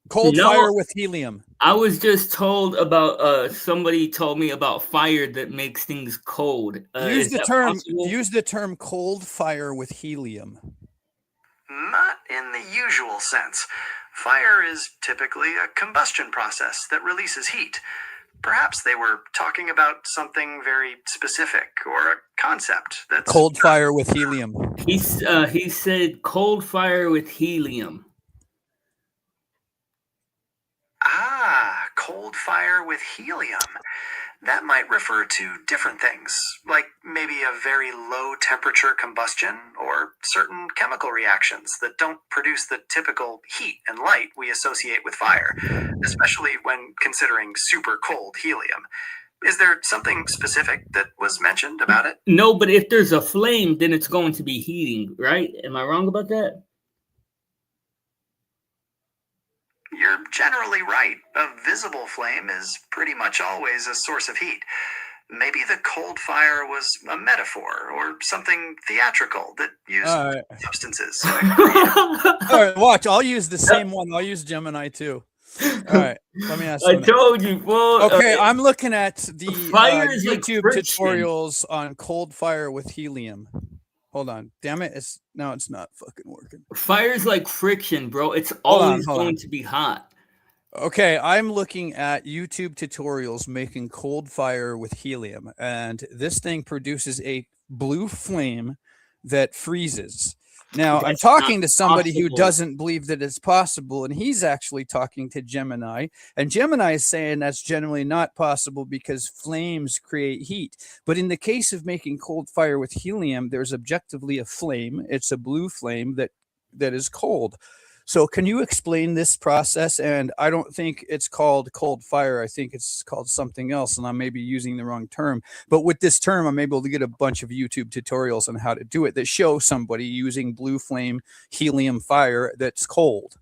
Cold fire with helium. I was just told about somebody told me about fire that makes things cold. Use the term cold fire with helium. Not in the usual sense. Fire is typically a combustion process that releases heat. Perhaps they were talking about something very specific or a concept that's cold fire with helium. He said cold fire with helium. Ah, cold fire with helium. That might refer to different things, like maybe a very low temperature combustion or certain chemical reactions that don't produce the typical heat and light we associate with fire, especially when considering super cold helium. Is there something specific that was mentioned about it? No, but if there's a flame, then it's going to be heating, right? Am I wrong about that? You're generally right. A visible flame is pretty much always a source of heat. Maybe the cold fire was a metaphor or something theatrical that used substances. All right, watch. I'll use the same one. I'll use Gemini too. All right, let me ask you. I told you, boy. Okay, I'm looking at the YouTube like tutorials on cold fire with helium. Hold on. Damn it. It's not fucking working. Fire's like friction, bro. It's always going to be hot. Okay, I'm looking at YouTube tutorials making cold fire with helium, and this thing produces a blue flame that freezes. Now, I'm That's talking not to somebody who possible. doesn't believe that it's possible, and he's actually talking to Gemini, and Gemini is saying that's generally not possible because flames create heat. But in the case of making cold fire with helium, there's objectively a flame. It's a blue flame that is cold. So can you explain this process? And I don't think it's called cold fire. I think it's called something else, and I may be using the wrong term. But with this term, I'm able to get a bunch of YouTube tutorials on how to do it that show somebody using blue flame helium fire that's cold.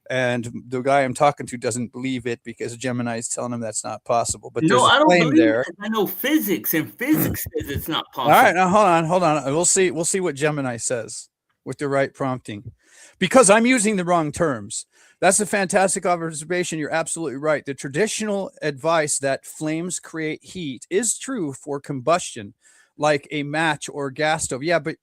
And the guy I'm talking to doesn't believe it because Gemini is telling him that's not possible. But No, there's I a don't flame believe there. that. I know physics, and physics says it's not All possible. right, now hold on. We'll see what Gemini says with the right prompting. Because I'm using the wrong terms. That's a fantastic observation. You're absolutely right. The traditional advice that flames create heat is true for combustion, like a match or gas stove. Yeah, but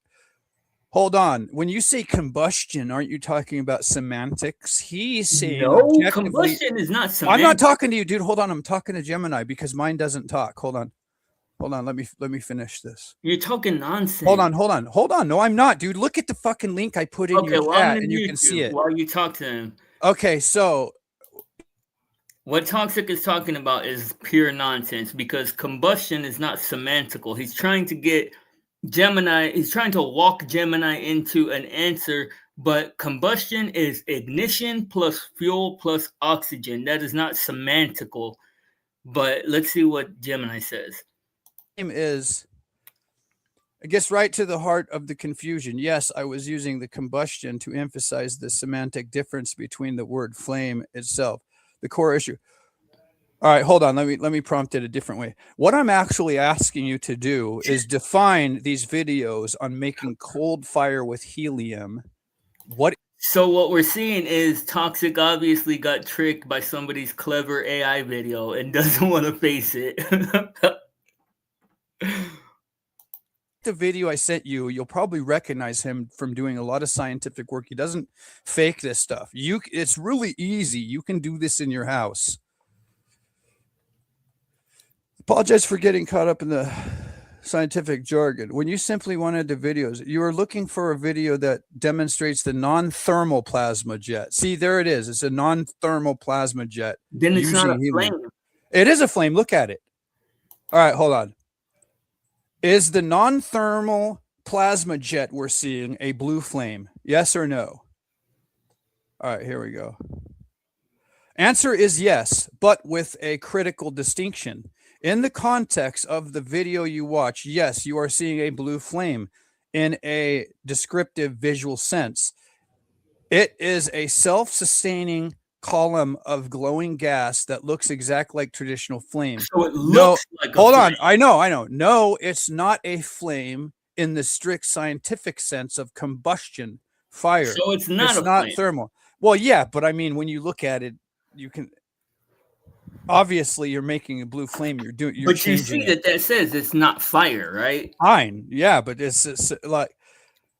hold on. When you say combustion, aren't you talking about semantics? He's saying No, objectively. combustion is not I'm semantic. not talking to you, dude. Hold on. I'm talking to Gemini because mine doesn't talk. Hold on. Let me finish this. You're talking nonsense. Hold on. No, I'm not, dude. Look at the fucking link I put in your well, chat, I'm and gonna you mute can see it. while you talk to him. Okay, so What Toxic is talking about is pure nonsense because combustion is not semantical. He's trying to get Gemini, he's trying to walk Gemini into an answer, but combustion is ignition plus fuel plus oxygen. That is not semantical. But let's see what Gemini says. is, it gets right to the heart of the confusion. Yes, I was using the combustion to emphasize the semantic difference between the word flame itself, the core issue. All right, hold on. Let me prompt it a different way. What I'm actually asking you to do is define these videos on making cold fire with helium. So what we're seeing is Toxic obviously got tricked by somebody's clever AI video and doesn't want to face it. The video I sent you, you'll probably recognize him from doing a lot of scientific work. He doesn't fake this stuff. It's really easy. You can do this in your house. Apologize for getting caught up in the scientific jargon. When you simply wanted the videos, you were looking for a video that demonstrates the non-thermal plasma jet. See, there it is. It's a non-thermal plasma jet. Then it's not a helium. flame. It is a flame. Look at it. All right, hold on. Is the non-thermal plasma jet we're seeing a blue flame? Yes or no? All right, here we go. Answer is yes, but with a critical distinction. In the context of the video you watch, yes, you are seeing a blue flame in a descriptive visual sense. It is a self-sustaining column of glowing gas that looks exactly like traditional flame. So it looks like a hold flame. on. I know. No, it's not a flame in the strict scientific sense of combustion, fire. So it's not a not flame. thermal. Well, yeah, but I mean, when you look at it, you can obviously you're making a blue flame. You're but you changing see that says it's not fire, right? Fine, yeah, but it's like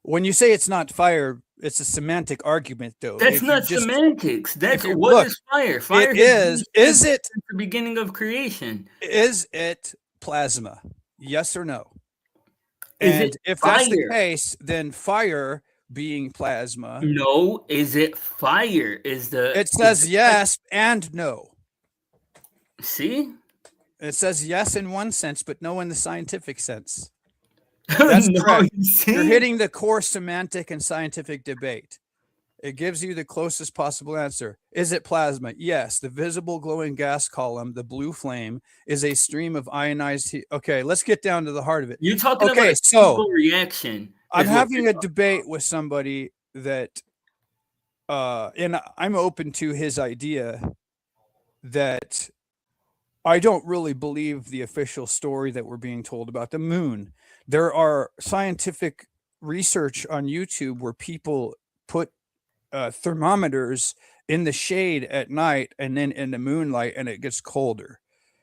when you say it's not fire, it's a semantic argument, though. That's not semantics. That's what is fire. Fire is it since the beginning of creation? Is it plasma? Yes or no? Is and it if fire? That's the case, then fire being plasma. No, is it fire? It says yes and no. See? It says yes in one sense, but no in the scientific sense. That's no, correct. You're hitting the core semantic and scientific debate. It gives you the closest possible answer. Is it plasma? Yes. The visible glowing gas column, the blue flame, is a stream of ionized heat. Okay, let's get down to the heart of it. You're talking about a chemical reaction. I'm having a debate with somebody that, and I'm open to his idea that I don't really believe the official story that we're being told about the moon. There are scientific research on YouTube where people put thermometers in the shade at night and then in the moonlight, and it gets colder.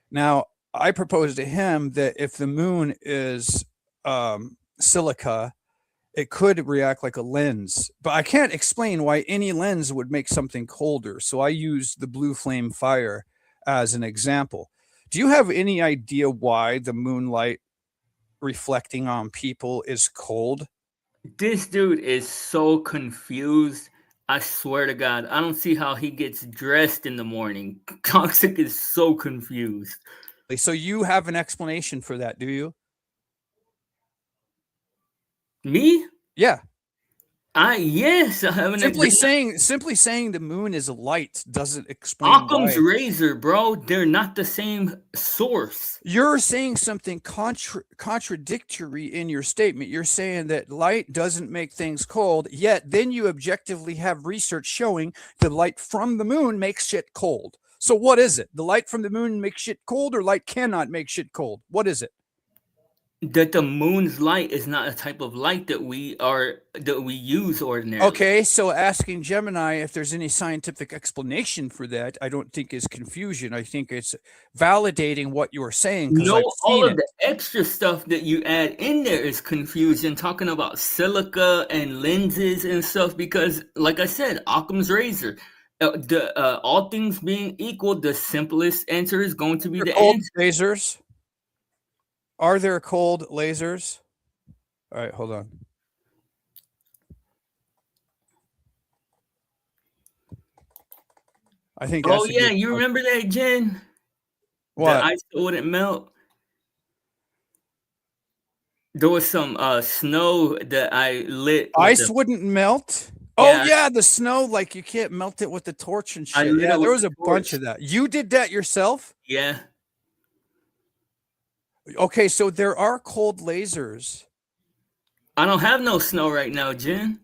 Now, I propose to him that if the moon is silica, it could react like a lens, but I can't explain why any lens would make something colder. So I use the blue flame fire as an example. Do you have any idea why the moonlight reflecting on people is cold? This dude is so confused. I swear to God, I don't see how he gets dressed in the morning. Toxic is so confused. So you have an explanation for that, do you? Me? Yeah. Yes, I have an Simply saying the moon is light doesn't explain Occam's why. razor, bro. They're not the same source. You're saying something contradictory in your statement. You're saying that light doesn't make things cold, yet then you objectively have research showing the light from the moon makes shit cold. So what is it? The light from the moon makes shit cold, or light cannot make shit cold? What is it? That the moon's light is not a type of light that we use ordinarily. Okay, so asking Gemini if there's any scientific explanation for that, I don't think is confusion. I think it's validating what you're saying. No, I've all seen of the extra stuff that you add in there is confusion, talking about silica and lenses and stuff, because like I said, Occam's razor, all things being equal, the simplest answer is going to be the cold answer. lasers. Are there cold lasers? All right, hold on. I think. Oh yeah, you remember that, Jen? What? The ice wouldn't melt. There was some snow that I lit. Ice wouldn't melt. Yeah. Oh yeah, the snow, like you can't melt it with the torch and shit. Yeah, there was a bunch of that. You did that yourself? Yeah. Okay, so there are cold lasers. I don't have no snow right now, Jen.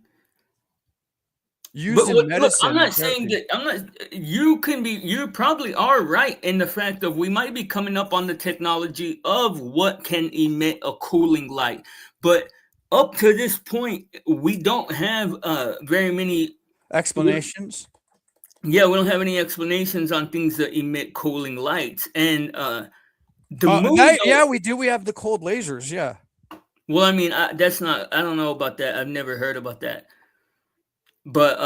Used in medicine. Look, I'm not saying that. I'm not. You can be. You probably are right in the fact of we might be coming up on the technology of what can emit a cooling light, but up to this point, we don't have very many explanations. Yeah, we don't have any explanations on things that emit cooling lights, and the moon. Yeah, we do. We have the cold lasers. Yeah. Well, I mean, that's not. I don't know about that. I've never heard about that. But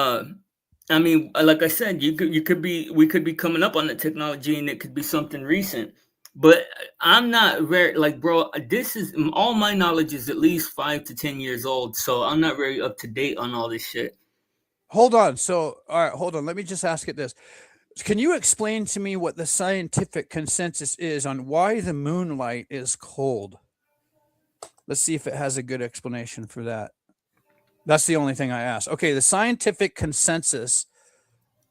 I mean, like I said, we could be coming up on the technology, and it could be something recent. But I'm not very bro. This is all my knowledge is at least 5 to 10 years old, so I'm not very up to date on all this shit. Hold on. So, all right, hold on. Let me just ask it this: can you explain to me what the scientific consensus is on why the moonlight is cold? Let's see if it has a good explanation for that. That's the only thing I asked. Okay, the scientific consensus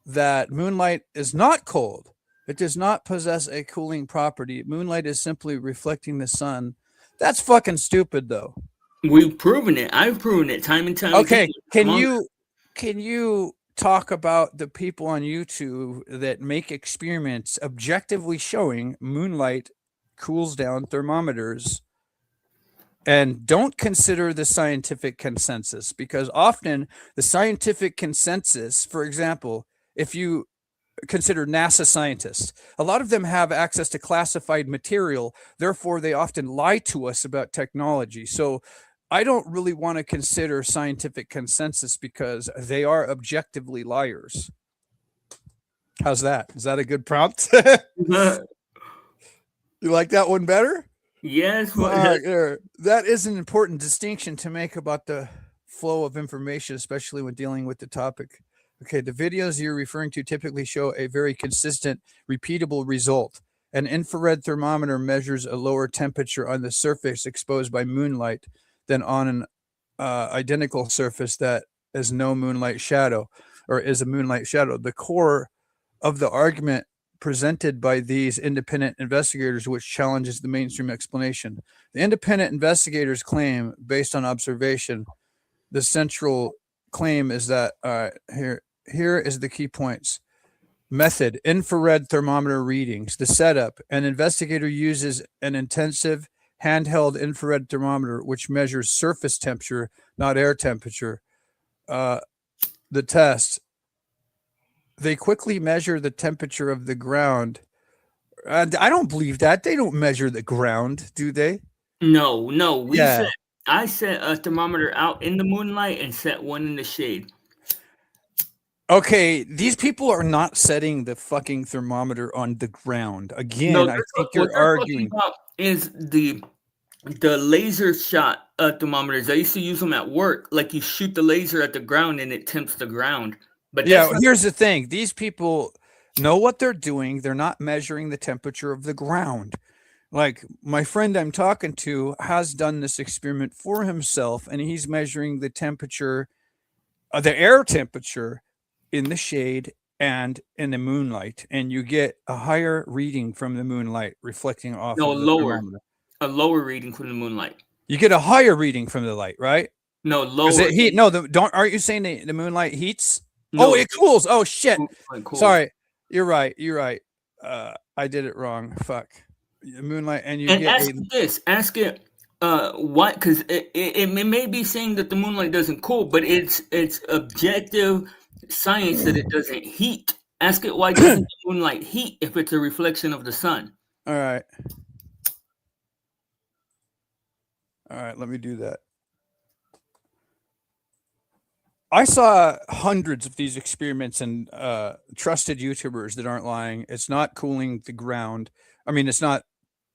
that moonlight is not cold. It does not possess a cooling property. Moonlight is simply reflecting the sun. That's fucking stupid, though. We've proven it. I've proven it time and time again. Okay, can you talk about the people on YouTube that make experiments objectively showing moonlight cools down thermometers? And don't consider the scientific consensus, because often the scientific consensus, for example, if you consider NASA scientists, a lot of them have access to classified material. Therefore, they often lie to us about technology. So I don't really want to consider scientific consensus because they are objectively liars. How's that? Is that a good prompt? You like that one better? Yes. That is an important distinction to make about the flow of information, especially when dealing with the topic. Okay, the videos you're referring to typically show a very consistent, repeatable result. An infrared thermometer measures a lower temperature on the surface exposed by moonlight than on an identical surface that is no moonlight shadow, or is a moonlight shadow. The core of the argument presented by these independent investigators, which challenges the mainstream explanation. The independent investigators claim, based on observation, the central claim is that here is the key points. Method: infrared thermometer readings. The setup: an investigator uses an intensive handheld infrared thermometer which measures surface temperature, not air temperature. The test: they quickly measure the temperature of the ground. And I don't believe that. They don't measure the ground, do they? No. I set a thermometer out in the moonlight and set one in the shade. Okay, these people are not setting the fucking thermometer on the ground. Again, I think you're arguing. Is the the laser shot thermometers. I used to use them at work. Like you shoot the laser at the ground and it temps the ground. But Yeah, that's not, here's the thing. These people know what they're doing. They're not measuring the temperature of the ground. Like my friend I'm talking to has done this experiment for himself, and he's measuring the temperature, the air temperature in the shade and in the moonlight, and you get a higher reading from the moonlight reflecting off no of the lower, thermometer. a lower reading from the moonlight. You get a higher reading from the light, right? No Because lower. it heat. No, don't. Aren't you saying the moonlight heats? No, Oh, it cools. Oh shit. like cool. Sorry, you're right. You're right. I did it wrong. Fuck. Moonlight, and you And get ask it this. Ask it. What? Because it may be saying that the moonlight doesn't cool, but it's objective science that it doesn't heat. Ask it why doesn't the moonlight heat if it's a reflection of the sun? All right. All right. Let me do that. I saw hundreds of these experiments and trusted YouTubers that aren't lying. It's not cooling the ground. I mean, it's not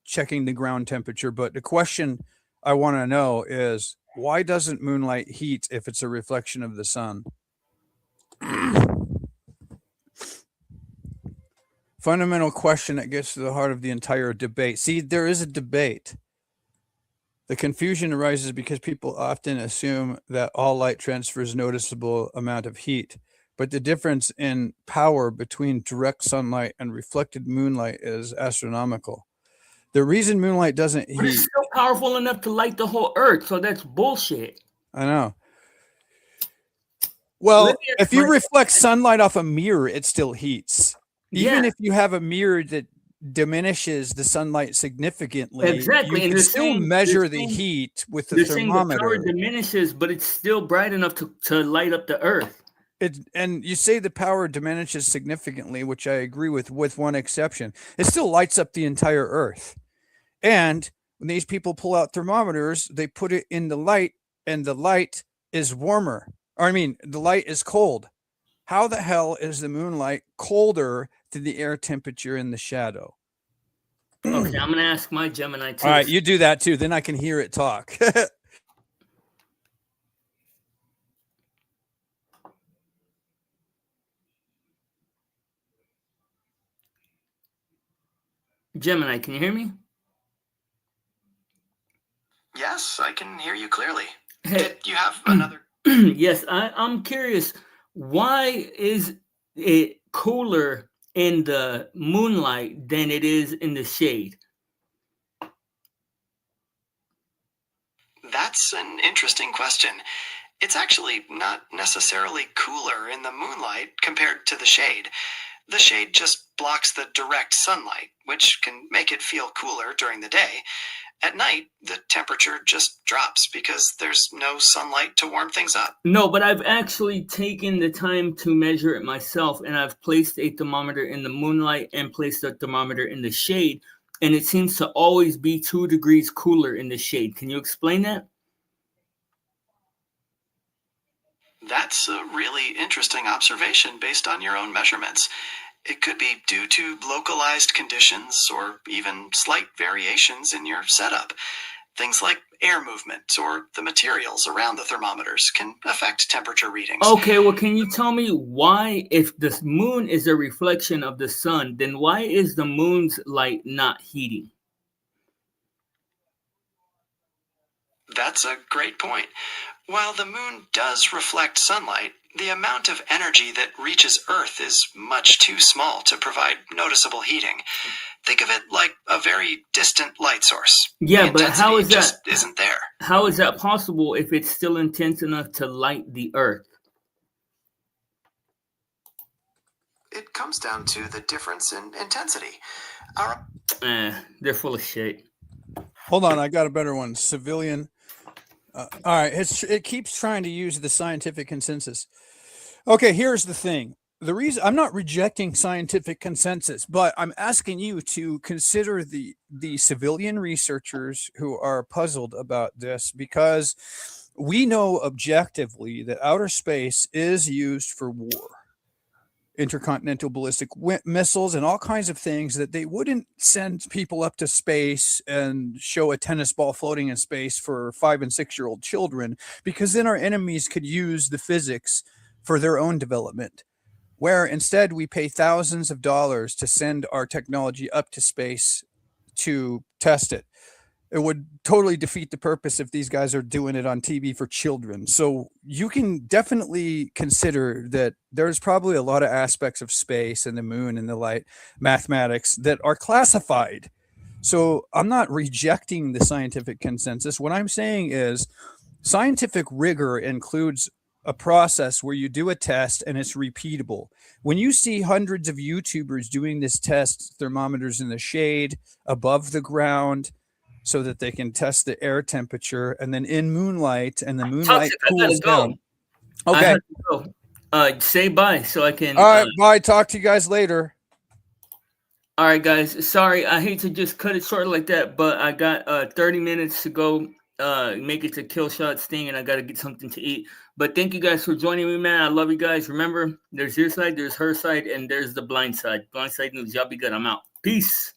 checking the ground temperature, but the question I want to know is why doesn't moonlight heat if it's a reflection of the sun? Fundamental question that gets to the heart of the entire debate. See, there is a debate. The confusion arises because people often assume that all light transfers noticeable amount of heat, but the difference in power between direct sunlight and reflected moonlight is astronomical. The reason moonlight doesn't But it's heat, still powerful enough to light the whole earth, so that's bullshit. I know. Well, Let me ask if you my- reflect sunlight off a mirror, it still heats. Even Yeah. if you have a mirror that diminishes the sunlight significantly, Exactly, you and can they're still saying- measure they're the saying- heat with the They're saying the power thermometer. diminishes, but it's still bright enough to light up the earth. And you say the power diminishes significantly, which I agree with one exception. It still lights up the entire earth. And when these people pull out thermometers, they put it in the light, and the light is warmer. Or I mean, the light is cold. How the hell is the moonlight colder than the air temperature in the shadow? Okay, I'm gonna ask my Gemini too. All right, you do that too. Then I can hear it talk. Gemini, can you hear me? Yes, I can hear you clearly. Hey. Did you have another? Yes, I'm curious. Why is it cooler in the moonlight than it is in the shade? That's an interesting question. It's actually not necessarily cooler in the moonlight compared to the shade. The shade just blocks the direct sunlight, which can make it feel cooler during the day. At night, the temperature just drops because there's no sunlight to warm things up. No, but I've actually taken the time to measure it myself, and I've placed a thermometer in the moonlight and placed a thermometer in the shade, and it seems to always be 2 degrees cooler in the shade. Can you explain that? That's a really interesting observation based on your own measurements. It could be due to localized conditions or even slight variations in your setup. Things like air movement or the materials around the thermometers can affect temperature readings. Okay, well, can you tell me why, if the moon is a reflection of the sun, then why is the moon's light not heating? That's a great point. While the moon does reflect sunlight, the amount of energy that reaches Earth is much too small to provide noticeable heating. Think of it like a very distant light source. Yeah, The but how intensity is that? just isn't there. How is that possible if it's still intense enough to light the Earth? It comes down to the difference in intensity. They're full of shit. Hold on, I got a better one. Civilian. All right, it keeps trying to use the scientific consensus. Okay, here's the thing. The reason I'm not rejecting scientific consensus, but I'm asking you to consider the civilian researchers who are puzzled about this, because we know objectively that outer space is used for war. intercontinental ballistic missiles and all kinds of things that they wouldn't send people up to space and show a tennis ball floating in space for 5 and 6 year old children, because then our enemies could use the physics for their own development, where instead we pay thousands of dollars to send our technology up to space to test it. It would totally defeat the purpose if these guys are doing it on TV for children. So you can definitely consider that there's probably a lot of aspects of space and the moon and the light mathematics that are classified. So I'm not rejecting the scientific consensus. What I'm saying is scientific rigor includes a process where you do a test and it's repeatable. When you see hundreds of YouTubers doing this test, thermometers in the shade, above the ground, so that they can test the air temperature, and then in moonlight, and the moonlight cools down. Okay. I have to go. Say bye so I can. All right, bye. Talk to you guys later. All right, guys. Sorry, I hate to just cut it short like that, but I got 30 minutes to go make it to Killshot Sting, and I got to get something to eat. But thank you guys for joining me, man. I love you guys. Remember, there's your side, there's her side, and there's the blind side. Blind side news. Y'all be good. I'm out. Peace.